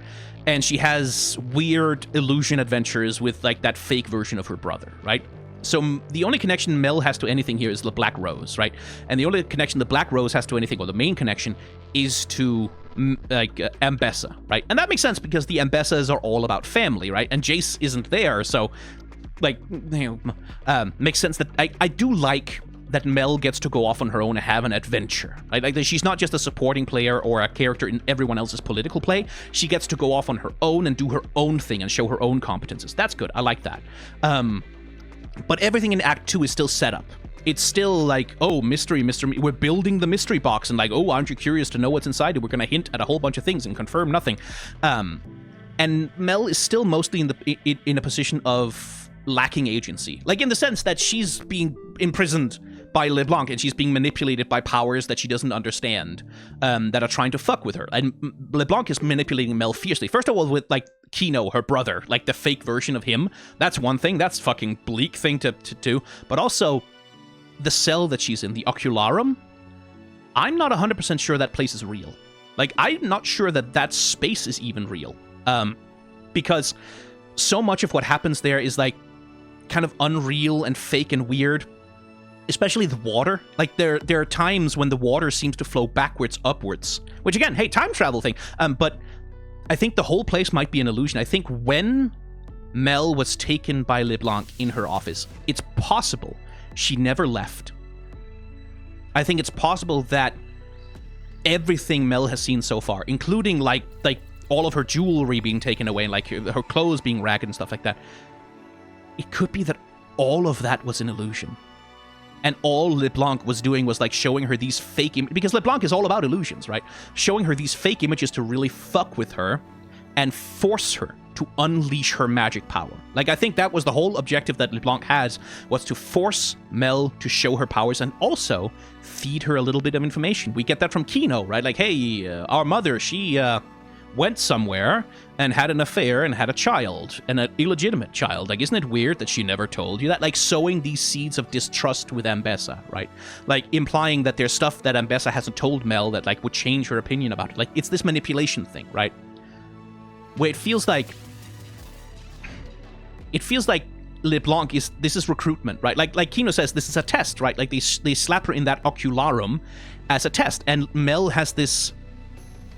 and she has weird illusion adventures with, like, that fake version of her brother, right? So the only connection Mel has to anything here is the Black Rose, right? And the only connection the Black Rose has to anything, or the main connection, is to, like, Ambessa, right? And that makes sense because the Ambessas are all about family, right? And Jayce isn't there, so, like, you know, makes sense that I do like that Mel gets to go off on her own and have an adventure. Like, she's not just a supporting player or a character in everyone else's political play. She gets to go off on her own and do her own thing and show her own competences. That's good. I like that. But everything in Act 2 is still set up. It's still like, oh, mystery. We're building the mystery box, and like, oh, aren't you curious to know what's inside it? We're going to hint at a whole bunch of things and confirm nothing. And Mel is still mostly in a position of lacking agency. Like, in the sense that she's being imprisoned by LeBlanc, and she's being manipulated by powers that she doesn't understand, that are trying to fuck with her. And LeBlanc is manipulating Mel fiercely. First of all, with, like, Kino, her brother, like the fake version of him. That's one thing. That's fucking bleak thing to do. But also, the cell that she's in, the ocularum, I'm not 100% sure that place is real. Like, I'm not sure that space is even real. Because so much of what happens there is, like, kind of unreal and fake and weird. Especially the water. Like, there are times when the water seems to flow backwards, upwards. Which, again, hey, time travel thing. But I think the whole place might be an illusion. I think when Mel was taken by LeBlanc in her office. It's possible she never left. I think it's possible that everything Mel has seen so far, including like all of her jewelry being taken away and like her clothes being ragged and stuff like that, it could be that all of that was an illusion. And all LeBlanc was doing was like showing her these fake images, because LeBlanc is all about illusions, right? Showing her these fake images to really fuck with her and force her to unleash her magic power. Like, I think that was the whole objective that LeBlanc has, was to force Mel to show her powers and also feed her a little bit of information. We get that from Kino, right? Like, hey, our mother, she went somewhere and had an affair and had a child, and an illegitimate child. Like, isn't it weird that she never told you that? Like, sowing these seeds of distrust with Ambessa, right? Like, implying that there's stuff that Ambessa hasn't told Mel that, like, would change her opinion about it. Like, it's this manipulation thing, right? Where it feels like LeBlanc this is recruitment, right? Like Kino says, this is a test, right? Like, they slap her in that ocularum as a test, and Mel has this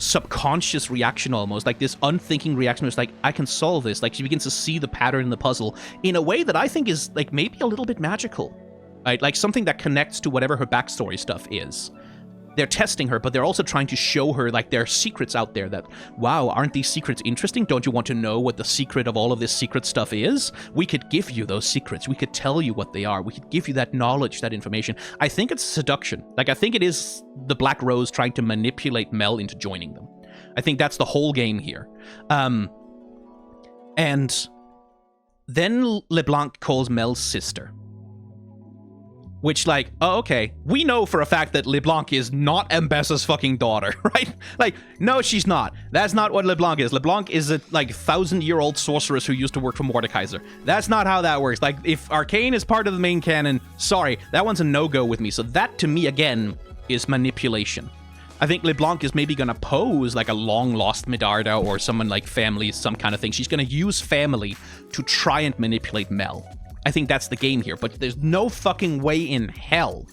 subconscious reaction, almost like this unthinking reaction. It's like, I can solve this. Like, she begins to see the pattern in the puzzle in a way that I think is like maybe a little bit magical, right? Like something that connects to whatever her backstory stuff is. They're testing her, but they're also trying to show her like there are secrets out there that, wow, aren't these secrets interesting? Don't you want to know what the secret of all of this secret stuff is? We could give you those secrets. We could tell you what they are. We could give you that knowledge, that information. I think it's seduction. Like, I think it is the Black Rose trying to manipulate Mel into joining them. I think that's the whole game here. And then LeBlanc calls Mel's sister. Which, like, oh, okay, we know for a fact that LeBlanc is not Ambessa's fucking daughter, right? Like, no, she's not. That's not what LeBlanc is. LeBlanc is a, like, 1,000-year-old sorceress who used to work for Mordekaiser. That's not how that works. Like, if Arcane is part of the main canon, sorry, that one's a no-go with me. So that, to me, again, is manipulation. I think LeBlanc is maybe gonna pose like a long-lost Medarda or someone like family, some kind of thing. She's gonna use family to try and manipulate Mel. I think that's the game here, but there's no fucking way in hell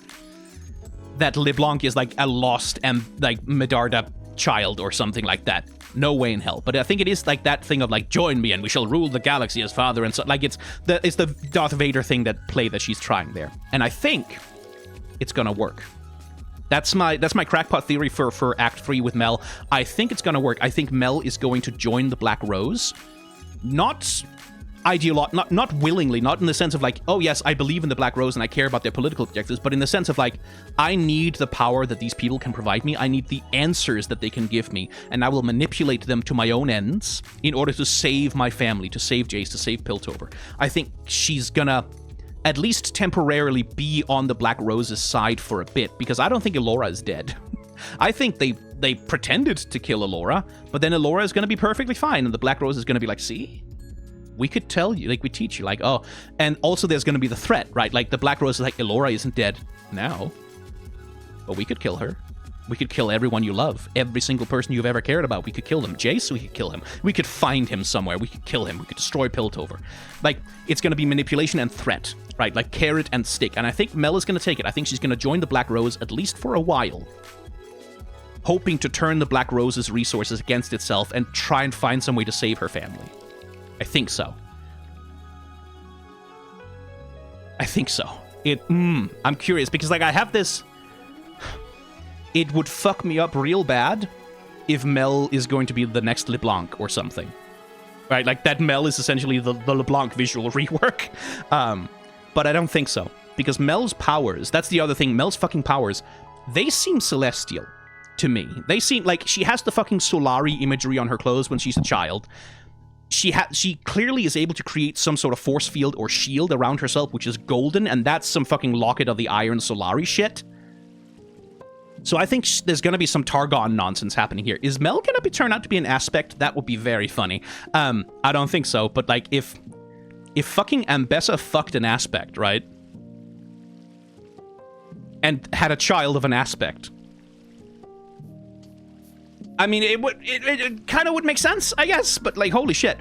that LeBlanc is like a lost and like Medarda child or something like that. No way in hell. But I think it is like that thing of like, join me and we shall rule the galaxy as father, and so like it's the Darth Vader thing, that she's trying there. And I think it's gonna work. That's my crackpot theory for Act 3 with Mel. I think it's gonna work. I think Mel is going to join the Black Rose. Not willingly, not in the sense of like, oh yes, I believe in the Black Rose and I care about their political objectives, but in the sense of like, I need the power that these people can provide me. I need the answers that they can give me, and I will manipulate them to my own ends in order to save my family, to save Jayce, to save Piltover. I think she's gonna at least temporarily be on the Black Rose's side for a bit, because I don't think Elora is dead. I think they pretended to kill Elora, but then Elora is gonna be perfectly fine, and the Black Rose is gonna be like, see? We could tell you, like, we teach you, like, oh. And also there's going to be the threat, right? Like, the Black Rose is like, Elora isn't dead now, but we could kill her. We could kill everyone you love. Every single person you've ever cared about, we could kill them. Jayce, we could kill him. We could find him somewhere. We could kill him. We could destroy Piltover. Like, it's going to be manipulation and threat, right? Like, carrot and stick. And I think Mel is going to take it. I think she's going to join the Black Rose, at least for a while, hoping to turn the Black Rose's resources against itself and try and find some way to save her family. I think so. I'm curious, because, like, I have this... It would fuck me up real bad if Mel is going to be the next LeBlanc or something. Right? Like, that Mel is essentially the LeBlanc visual rework. But I don't think so. Because Mel's powers, that's the other thing, Mel's fucking powers, they seem celestial to me. They seem like she has the fucking Solari imagery on her clothes when she's a child. She clearly is able to create some sort of force field or shield around herself, which is golden, and that's some fucking Locket of the Iron Solari shit. So I think there's going to be some Targon nonsense happening here. Is Mel going to turn out to be an aspect? That would be very funny. I don't think so, but like if fucking Ambessa fucked an aspect, right? And had a child of an aspect, I mean, it kind of would make sense, I guess, but like, holy shit.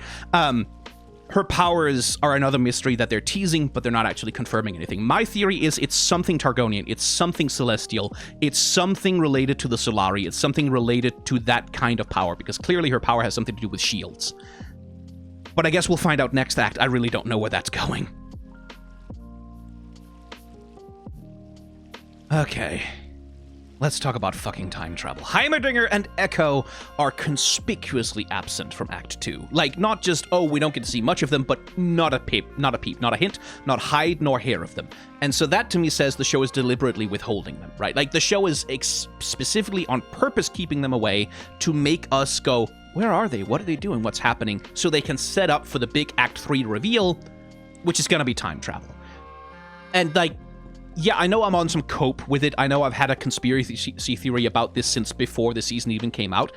Her powers are another mystery that they're teasing, but they're not actually confirming anything. My theory is it's something Targonian, it's something celestial, it's something related to the Solari, it's something related to that kind of power, because clearly her power has something to do with shields. But I guess we'll find out next act. I really don't know where that's going. Okay. Let's talk about fucking time travel. Heimerdinger and Ekko are conspicuously absent from Act 2. Like, not just, oh, we don't get to see much of them, but not a peep, not a hint, not hide nor hair of them. And so that to me says the show is deliberately withholding them, right? Like, the show is specifically on purpose keeping them away to make us go, where are they? What are they doing? What's happening? So they can set up for the big Act 3 reveal, which is going to be time travel. And, like, yeah, I know I'm on some cope with it. I know I've had a conspiracy theory about this since before the season even came out.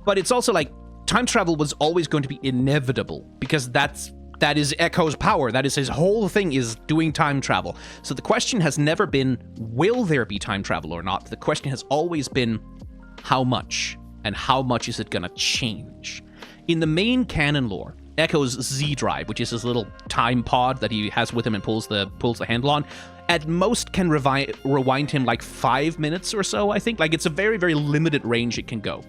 But it's also like, time travel was always going to be inevitable, because that is Ekko's power. That is his whole thing, is doing time travel. So the question has never been, will there be time travel or not? The question has always been, how much? And how much is it gonna change? In the main canon lore, Ekko's Z drive, which is his little time pod that he has with him and pulls the handle on, at most can rewind him like 5 minutes or so, I think. Like, it's a very, very limited range it can go.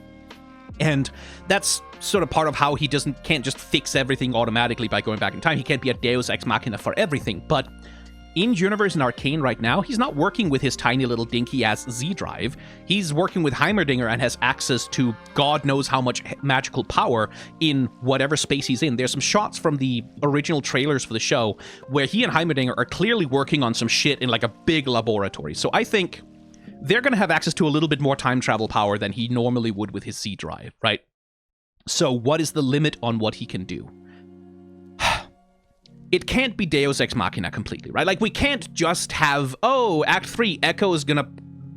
And that's sort of part of how he can't just fix everything automatically by going back in time. He can't be a Deus Ex Machina for everything. But in universe and Arcane right now, he's not working with his tiny little dinky-ass Z-Drive. He's working with Heimerdinger and has access to God knows how much magical power in whatever space he's in. There's some shots from the original trailers for the show where he and Heimerdinger are clearly working on some shit in like a big laboratory. So I think they're going to have access to a little bit more time travel power than he normally would with his Z-Drive, right? So what is the limit on what he can do? It can't be Deus Ex Machina completely, right? Like, we can't just have, oh, Act 3, Ekko is gonna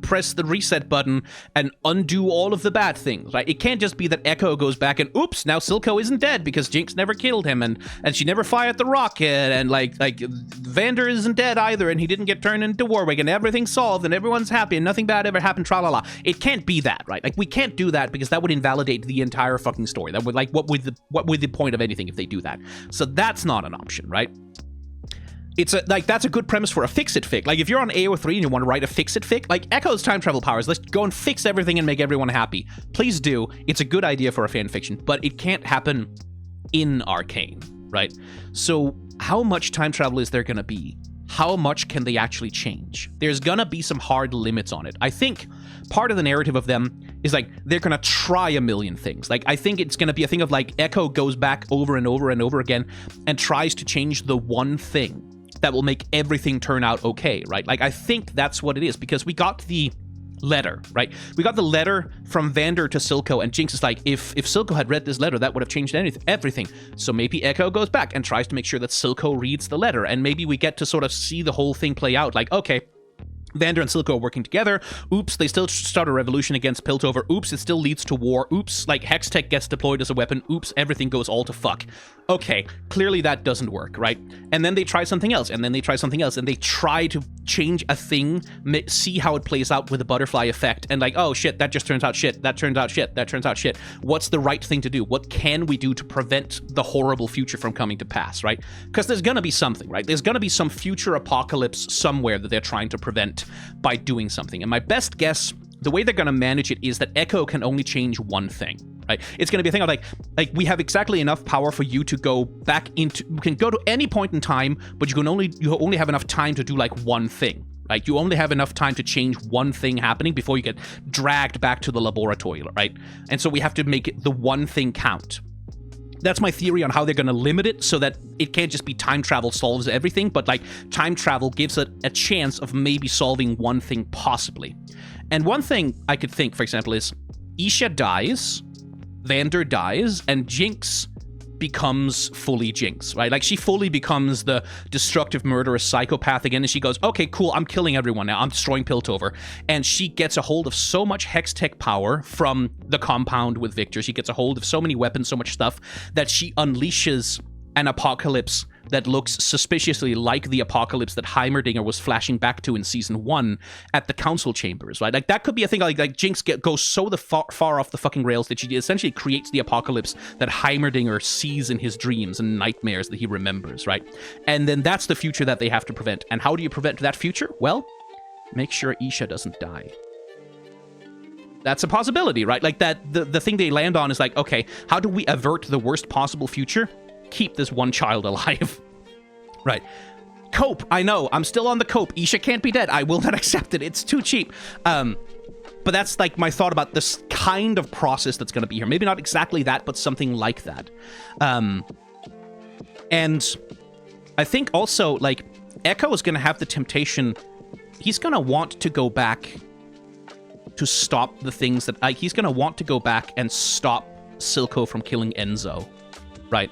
press the reset button and undo all of the bad things, right? It can't just be that Ekko goes back and, oops, now Silco isn't dead because Jinx never killed him, and she never fired the rocket, and like Vander isn't dead either, and he didn't get turned into Warwick, and everything's solved, and everyone's happy, and nothing bad ever happened, tra-la-la. It can't be that, right? Like, we can't do that because that would invalidate the entire fucking story. That would, like, what would the point of anything if they do that? So that's not an option, right? It's that's a good premise for a fix-it fic. Like, if you're on AO3 and you want to write a fix-it fic, like, Ekko's time travel powers, let's go and fix everything and make everyone happy. Please do. It's a good idea for a fan fiction, but it can't happen in Arcane, right? So how much time travel is there going to be? How much can they actually change? There's going to be some hard limits on it. I think part of the narrative of them is, like, they're going to try a million things. Like, I think it's going to be a thing of, like, Ekko goes back over and over and over again and tries to change the one thing that will make everything turn out okay, right? Like, I think that's what it is, because we got the letter, right? We got the letter from Vander to Silco, and Jinx is like, if Silco had read this letter, that would have changed everything. So maybe Ekko goes back and tries to make sure that Silco reads the letter, and maybe we get to sort of see the whole thing play out. Like, okay, Vander and Silco are working together. Oops, they still start a revolution against Piltover. Oops, it still leads to war. Oops, like, Hextech gets deployed as a weapon. Oops, everything goes all to fuck. Okay, clearly that doesn't work, right? And then they try something else, and then they try something else, and they try to change a thing, see how it plays out with the butterfly effect, and like, oh shit, that just turns out shit, that turns out shit, that turns out shit. What's the right thing to do? What can we do to prevent the horrible future from coming to pass, right? Because there's gonna be something, right? There's gonna be some future apocalypse somewhere that they're trying to prevent by doing something. And my best guess, the way they're gonna manage it is that Ekko can only change one thing. Right? It's going to be a thing of like we have exactly enough power for you to go back into, you can go to any point in time, but you only have enough time to do like one thing. Right? You only have enough time to change one thing happening before you get dragged back to the laboratory, right? And so we have to make the one thing count. That's my theory on how they're going to limit it, so that it can't just be time travel solves everything, but like time travel gives it a chance of maybe solving one thing possibly. And one thing I could think, for example, is Isha dies, Vander dies, and Jinx becomes fully Jinx, right? Like, she fully becomes the destructive, murderous psychopath again, and she goes, okay, cool, I'm killing everyone now, I'm destroying Piltover. And she gets a hold of so much Hextech power from the compound with Viktor, she gets a hold of so many weapons, so much stuff, that she unleashes an apocalypse that looks suspiciously like the apocalypse that Heimerdinger was flashing back to in season 1 at the council chambers, right? Like, that could be a thing, like Jinx goes so far off the fucking rails that she essentially creates the apocalypse that Heimerdinger sees in his dreams and nightmares that he remembers, right? And then that's the future that they have to prevent. And how do you prevent that future? Well, make sure Isha doesn't die. That's a possibility, right? Like, that the thing they land on is like, okay, how do we avert the worst possible future? keep this one child alive. Right. Cope, I know, I'm still on the cope. Isha can't be dead. I will not accept it. It's too cheap. But that's like my thought about this kind of process that's going to be here. Maybe not exactly that, but something like that. And I think also, like, Ekko is going to have the temptation. He's going to want to go back to stop the things that... he's going to want to go back and stop Silco from killing Enzo. Right?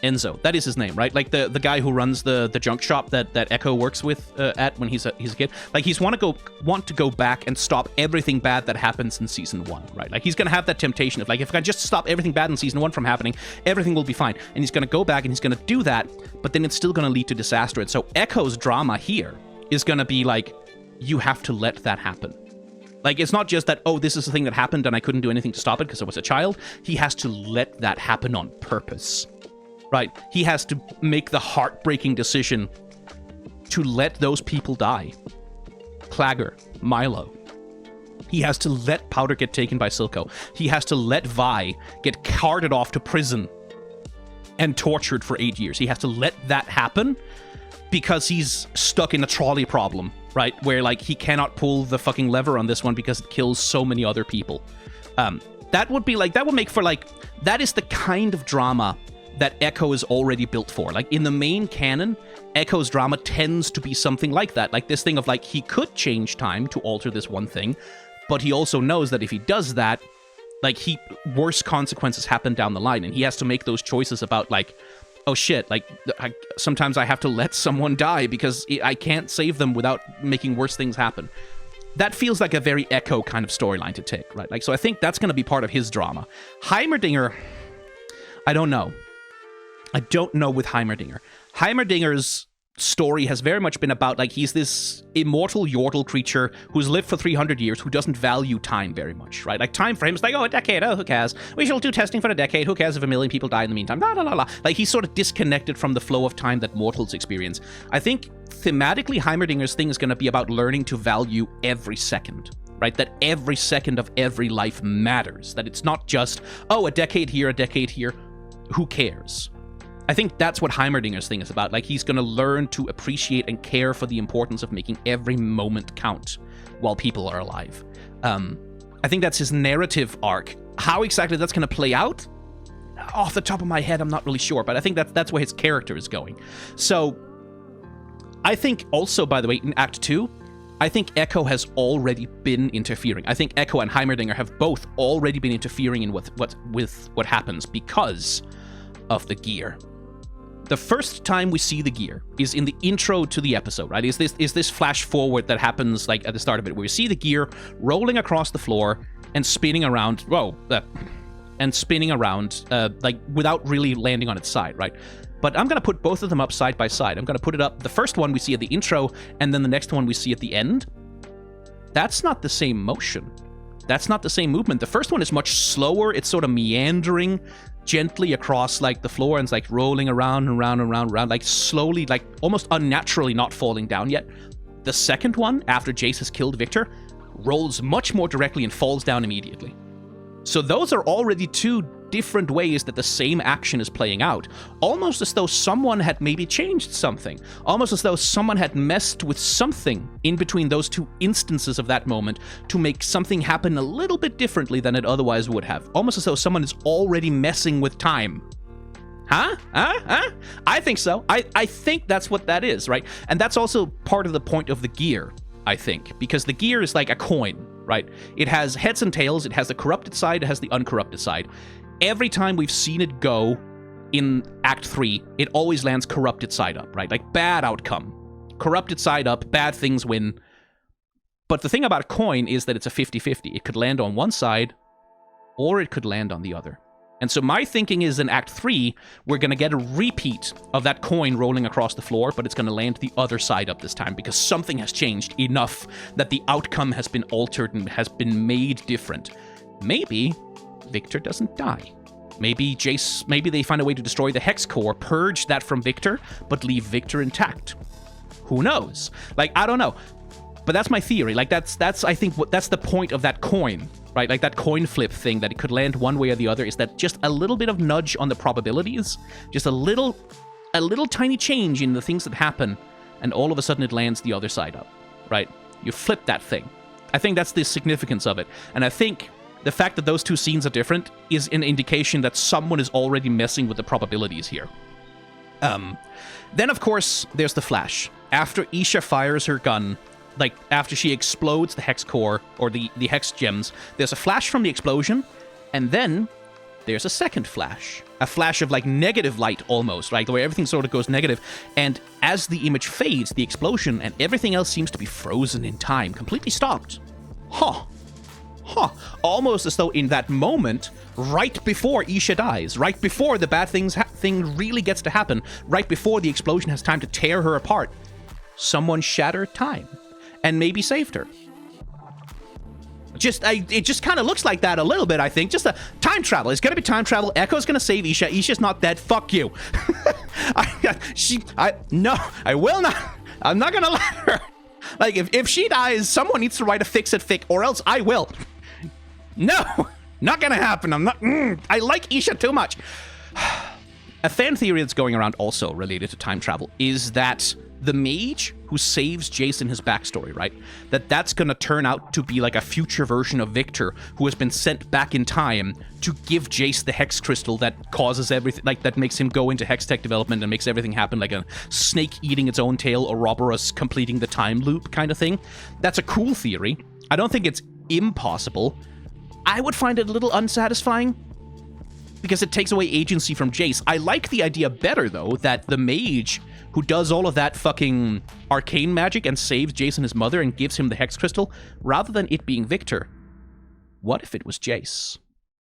Enzo, that is his name, right? Like the guy who runs the junk shop that Ekko works with at when he's a kid. Like he's want to go back and stop everything bad that happens in season 1, right? Like he's gonna have that temptation of like, if I just stop everything bad in season 1 from happening, everything will be fine. And he's gonna go back and he's gonna do that, but then it's still gonna lead to disaster. And so Ekko's drama here is gonna be like, you have to let that happen. Like, it's not just that, oh, this is the thing that happened and I couldn't do anything to stop it because I was a child. He has to let that happen on purpose. Right, he has to make the heartbreaking decision to let those people die. Clagger, Milo. He has to let Powder get taken by Silco. He has to let Vi get carted off to prison and tortured for 8 years. He has to let that happen because he's stuck in a trolley problem, right? Where, like, he cannot pull the fucking lever on this one because it kills so many other people. That would make for, like, that is the kind of drama that Ekko is already built for. Like, in the main canon, Ekko's drama tends to be something like that. Like, this thing of, like, he could change time to alter this one thing, but he also knows that if he does that, like, worse consequences happen down the line, and he has to make those choices about, like, oh shit, like, sometimes I have to let someone die because I can't save them without making worse things happen. That feels like a very Ekko kind of storyline to take, right? Like, so I think that's going to be part of his drama. Heimerdinger, I don't know. I don't know with Heimerdinger. Heimerdinger's story has very much been about, like, he's this immortal Yordle creature who's lived for 300 years who doesn't value time very much, right? Like, time for him is like, oh, a decade, oh, who cares? We shall do testing for a decade, who cares if 1 million people die in the meantime? La, la, la, la. Like, he's sort of disconnected from the flow of time that mortals experience. I think, thematically, Heimerdinger's thing is going to be about learning to value every second. Right? That every second of every life matters. That it's not just, oh, a decade here, who cares? I think that's what Heimerdinger's thing is about. Like, he's going to learn to appreciate and care for the importance of making every moment count while people are alive. I think that's his narrative arc. How exactly that's going to play out? Off the top of my head, I'm not really sure, but I think that's where his character is going. So, I think also, by the way, in Act 2, I think Ekko has already been interfering. I think Ekko and Heimerdinger have both already been interfering in with what happens because of the gear. The first time we see the gear is in the intro to the episode, right? Is this flash forward that happens, like, at the start of it, where we see the gear rolling across the floor and spinning around, like, without really landing on its side, right? But I'm going to put both of them up side by side. I'm going to put it up, the first one we see at the intro, and then the next one we see at the end. That's not the same motion. That's not the same movement. The first one is much slower. It's sort of meandering gently across, like, the floor, and it's like rolling around and around and around and around, like, slowly, like, almost unnaturally not falling down yet. The second one, after Jayce has killed Viktor, rolls much more directly and falls down immediately. So those are already two different ways that the same action is playing out, almost as though someone had maybe changed something, almost as though someone had messed with something in between those two instances of that moment to make something happen a little bit differently than it otherwise would have, almost as though someone is already messing with time. Huh? I think so. I think that's what that is, right? And that's also part of the point of the gear, I think, because the gear is like a coin, right? It has heads and tails, it has the corrupted side, it has the uncorrupted side. Every time we've seen it go in Act 3, it always lands corrupted side up, right? Like, bad outcome. Corrupted side up, bad things win. But the thing about a coin is that it's a 50-50. It could land on one side, or it could land on the other. And so my thinking is in Act 3, we're going to get a repeat of that coin rolling across the floor, but it's going to land the other side up this time, because something has changed enough that the outcome has been altered and has been made different. Maybe Viktor doesn't die. Maybe Jayce, maybe they find a way to destroy the Hex Core, purge that from Viktor, but leave Viktor intact. Who knows? Like, I don't know. But that's my theory. Like, that's I think that's the point of that coin, right? Like that coin flip thing, that it could land one way or the other, is that just a little bit of nudge on the probabilities, just a little tiny change in the things that happen, and all of a sudden it lands the other side up, right? You flip that thing. I think that's the significance of it. And I think the fact that those two scenes are different is an indication that someone is already messing with the probabilities here. Then, of course, there's the flash. After Isha fires her gun, like, after she explodes the hex core, or the hex gems, there's a flash from the explosion, and then there's a second flash. A flash of, like, negative light, almost, right? The way everything sort of goes negative. And as the image fades, the explosion and everything else seems to be frozen in time, completely stopped. Huh. Almost as though in that moment, right before Isha dies, right before the bad thing really gets to happen, right before the explosion has time to tear her apart, someone shattered time and maybe saved her. It just kind of looks like that a little bit, I think. Just a time travel. It's going to be time travel. Ekko's going to save Isha. Isha's not dead. Fuck you. No, I will not. I'm not going to let her. Like, if she dies, someone needs to write a fix-it fic, or else I will. No, not going to happen. I'm not. I like Isha too much. A fan theory that's going around also related to time travel is that the mage who saves Jayce in his backstory, right? That's gonna turn out to be like a future version of Viktor who has been sent back in time to give Jayce the hex crystal that causes everything, like, that makes him go into hex tech development and makes everything happen, like a snake eating its own tail, Ouroboros completing the time loop kind of thing. That's a cool theory. I don't think it's impossible. I would find it a little unsatisfying, because it takes away agency from Jayce. I like the idea better, though, that the mage who does all of that fucking arcane magic and saves Jayce and his mother and gives him the hex crystal, rather than it being Viktor, what if it was Jayce?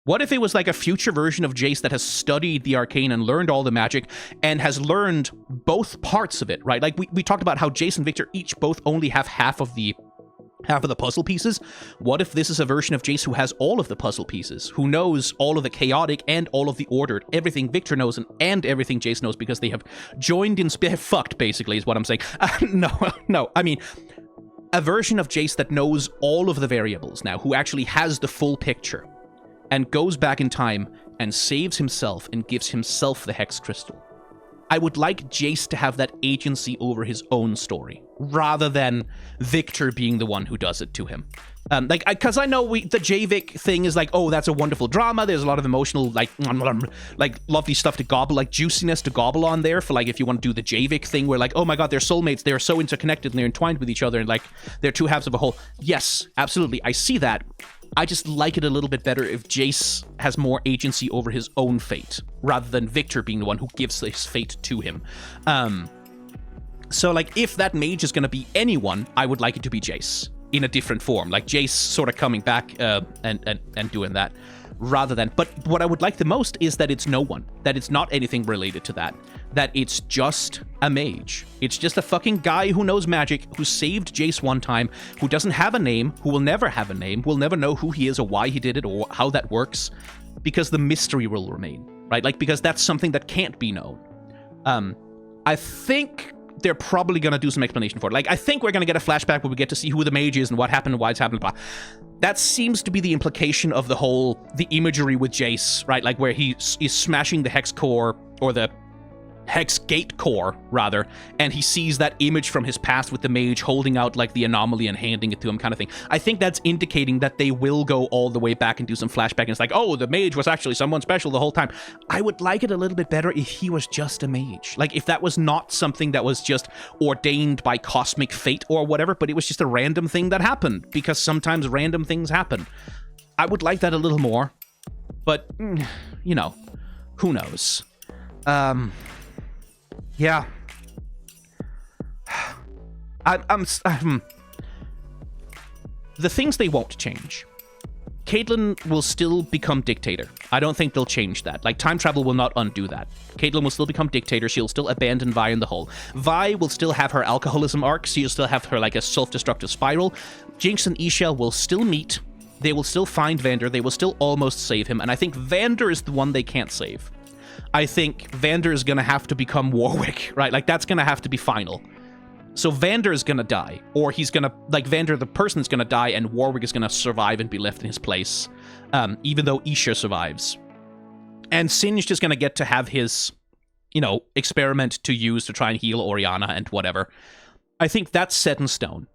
What if it was like a future version of Jayce that has studied the arcane and learned all the magic and has learned both parts of it, right? Like, we talked about how Jayce and Viktor each both only have half of the puzzle pieces. What if this is a version of Jayce who has all of the puzzle pieces, who knows all of the chaotic and all of the ordered, everything Viktor knows and everything Jayce knows, because they have joined in fucked, basically, is what I'm saying. No, I mean, a version of Jayce that knows all of the variables now, who actually has the full picture, and goes back in time and saves himself and gives himself the hex crystal. I would like Jayce to have that agency over his own story, rather than Viktor being the one who does it to him. Because I know the JVic thing is like, oh, that's a wonderful drama. There's a lot of emotional, like lovely stuff to gobble, like juiciness to gobble on there for, like, if you want to do the JVic thing where, like, oh my god, they're soulmates, they're so interconnected and they're entwined with each other, and, like, they're two halves of a whole. Yes, absolutely, I see that. I just like it a little bit better if Jayce has more agency over his own fate, rather than Viktor being the one who gives his fate to him. So, like, if that mage is going to be anyone, I would like it to be Jayce in a different form, like Jayce sort of coming back and doing that, rather than. But what I would like the most is that it's no one, that it's not anything related to that it's just a mage. It's just a fucking guy who knows magic, who saved Jayce one time, who doesn't have a name, who will never have a name, will never know who he is or why he did it or how that works, because the mystery will remain, right? Like, because that's something that can't be known. I think they're probably going to do some explanation for it. Like, I think we're going to get a flashback where we get to see who the mage is and what happened and why it's happened, blah. That seems to be the implication of the imagery with Jayce, right? Like, where he is smashing the hex core, or the hex gate core, rather, and he sees that image from his past with the mage holding out, like, the anomaly and handing it to him kind of thing. I think that's indicating that they will go all the way back and do some flashback, and it's like, oh, the mage was actually someone special the whole time. I would like it a little bit better if he was just a mage. Like, if that was not something that was just ordained by cosmic fate or whatever, but it was just a random thing that happened, because sometimes random things happen. I would like that a little more, but, you know, who knows? Yeah. The things they won't change. Caitlyn will still become dictator. I don't think they'll change that. Like, time travel will not undo that. Caitlyn will still become dictator. She'll still abandon Vi in the hole. Vi will still have her alcoholism arc. She'll still have her, like, a self-destructive spiral. Jinx and Isha will still meet. They will still find Vander. They will still almost save him. And I think Vander is the one they can't save. I think Vander is going to have to become Warwick, right? Like, that's going to have to be final. So Vander is gonna die, or he's gonna, like, Vander the person is gonna die, and Warwick is gonna survive and be left in his place, even though Isha survives. And Singed is gonna get to have his, experiment to use to try and heal Oriana and whatever. I think that's set in stone.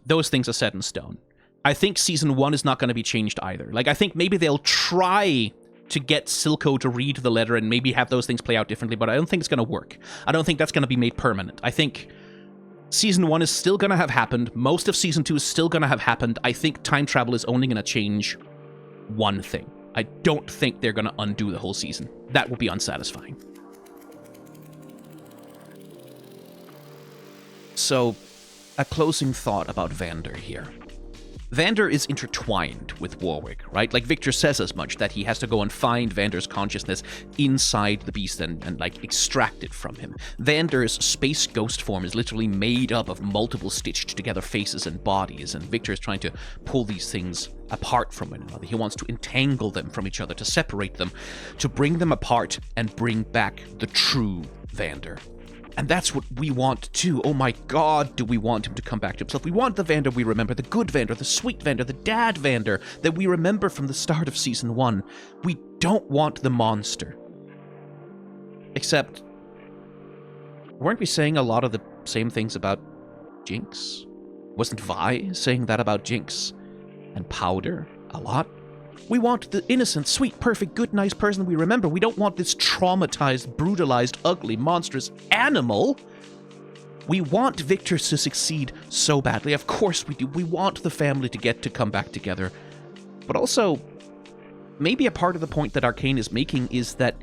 Those things are set in stone. I think Season 1 is not gonna be changed either. Like, I think maybe they'll try to get Silco to read the letter and maybe have those things play out differently, but I don't think it's gonna work. I don't think that's gonna be made permanent. I think Season 1 is still going to have happened. Most of Season 2 is still going to have happened. I think time travel is only going to change one thing. I don't think they're going to undo the whole season. That would be unsatisfying. So, a closing thought about Vander here. Vander is intertwined with Warwick, right? Like Viktor says as much, that he has to go and find Vander's consciousness inside the beast and extract it from him. Vander's space ghost form is literally made up of multiple stitched together faces and bodies, and Viktor is trying to pull these things apart from one another. He wants to entangle them from each other, to separate them, to bring them apart and bring back the true Vander. And that's what we want too. Oh my god, do we want him to come back to himself. We want the Vander we remember, the good Vander, the sweet Vander, the dad Vander that we remember from the start of Season 1. We don't want the monster. Except, weren't we saying a lot of the same things about Jinx? Wasn't Vi saying that about Jinx? And Powder a lot? We want the innocent, sweet, perfect, good, nice person we remember. We don't want this traumatized, brutalized, ugly, monstrous animal. We want Viktor to succeed so badly. Of course we do. We want the family to come back together. But also, maybe a part of the point that Arcane is making is that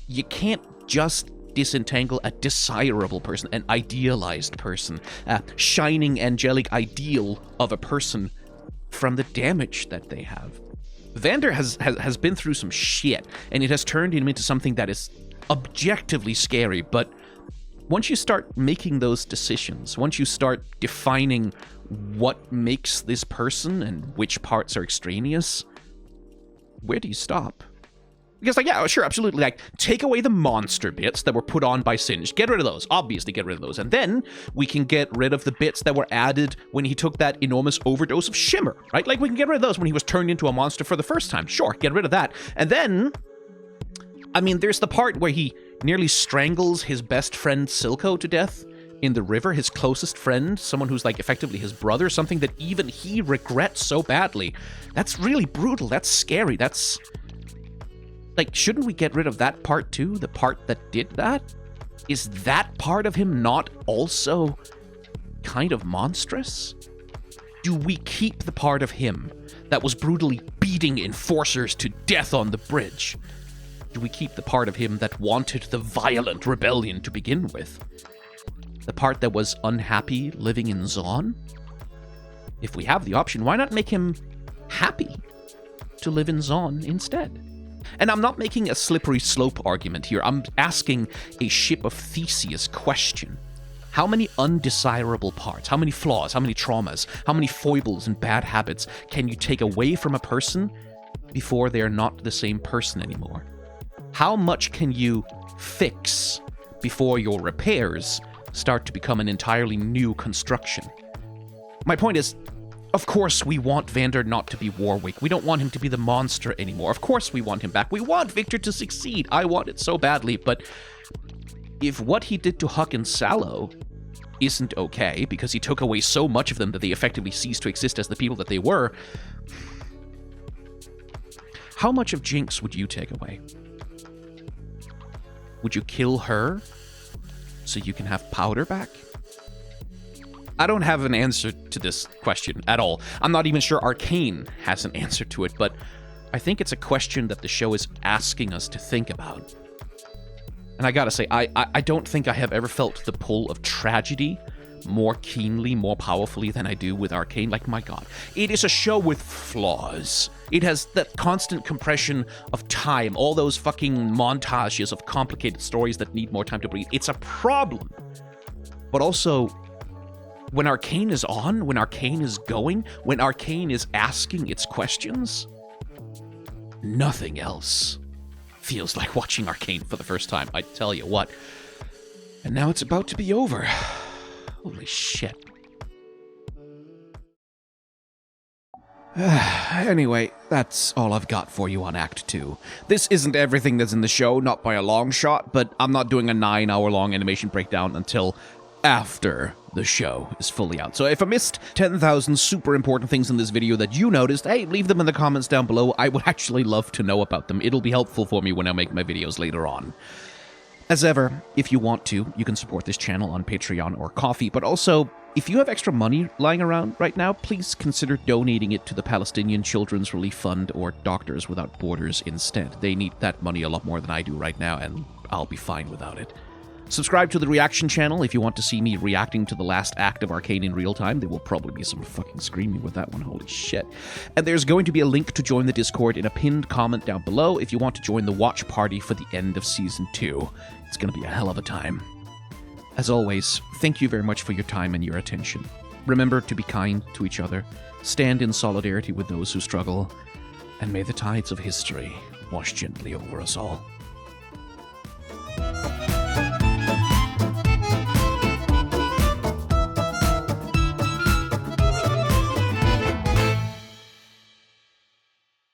you can't just disentangle a desirable person, an idealized person, a shining, angelic ideal of a person from the damage that they have. Vander has been through some shit, and it has turned him into something that is objectively scary, but once you start making those decisions, once you start defining what makes this person and which parts are extraneous, where do you stop? Because, yeah, sure, absolutely, take away the monster bits that were put on by Singed. Get rid of those. Obviously, get rid of those. And then we can get rid of the bits that were added when he took that enormous overdose of Shimmer, right? We can get rid of those when he was turned into a monster for the first time. Sure, get rid of that. And then, there's the part where he nearly strangles his best friend Silco to death in the river, his closest friend, someone who's, effectively his brother, something that even he regrets so badly. That's really brutal. That's scary. That's... shouldn't we get rid of that part too? The part that did that? Is that part of him not also kind of monstrous? Do we keep the part of him that was brutally beating enforcers to death on the bridge? Do we keep the part of him that wanted the violent rebellion to begin with? The part that was unhappy living in Zaun? If we have the option, why not make him happy to live in Zaun instead? And I'm not making a slippery slope argument here. I'm asking a Ship of Theseus question. How many undesirable parts, how many flaws, how many traumas, how many foibles and bad habits can you take away from a person before they're not the same person anymore? How much can you fix before your repairs start to become an entirely new construction? My point is, of course we want Vander not to be Warwick. We don't want him to be the monster anymore. Of course we want him back. We want Viktor to succeed. I want it so badly, but if what he did to Huck and Sallow isn't okay, because he took away so much of them that they effectively ceased to exist as the people that they were, how much of Jinx would you take away? Would you kill her so you can have Powder back? I don't have an answer to this question at all. I'm not even sure Arcane has an answer to it, but I think it's a question that the show is asking us to think about. And I gotta say, I don't think I have ever felt the pull of tragedy more keenly, more powerfully than I do with Arcane. My god. It is a show with flaws. It has that constant compression of time, all those fucking montages of complicated stories that need more time to breathe. It's a problem. But also, when Arcane is on, when Arcane is going, when Arcane is asking its questions, nothing else feels like watching Arcane for the first time, I tell you what. And now it's about to be over. Holy shit. Anyway, that's all I've got for you on Act 2. This isn't everything that's in the show, not by a long shot, but I'm not doing a 9-hour-long animation breakdown until after the show is fully out. So if I missed 10,000 super important things in this video that you noticed, hey, leave them in the comments down below. I would actually love to know about them. It'll be helpful for me when I make my videos later on. As ever, if you want to, you can support this channel on Patreon or Ko-fi, but also, if you have extra money lying around right now, please consider donating it to the Palestinian Children's Relief Fund or Doctors Without Borders instead. They need that money a lot more than I do right now, and I'll be fine without it. Subscribe to the reaction channel if you want to see me reacting to the last act of Arcane in real time. There will probably be some fucking screaming with that one, holy shit. And there's going to be a link to join the Discord in a pinned comment down below if you want to join the watch party for the end of Season 2. It's gonna be a hell of a time. As always, thank you very much for your time and your attention. Remember to be kind to each other, stand in solidarity with those who struggle, and may the tides of history wash gently over us all.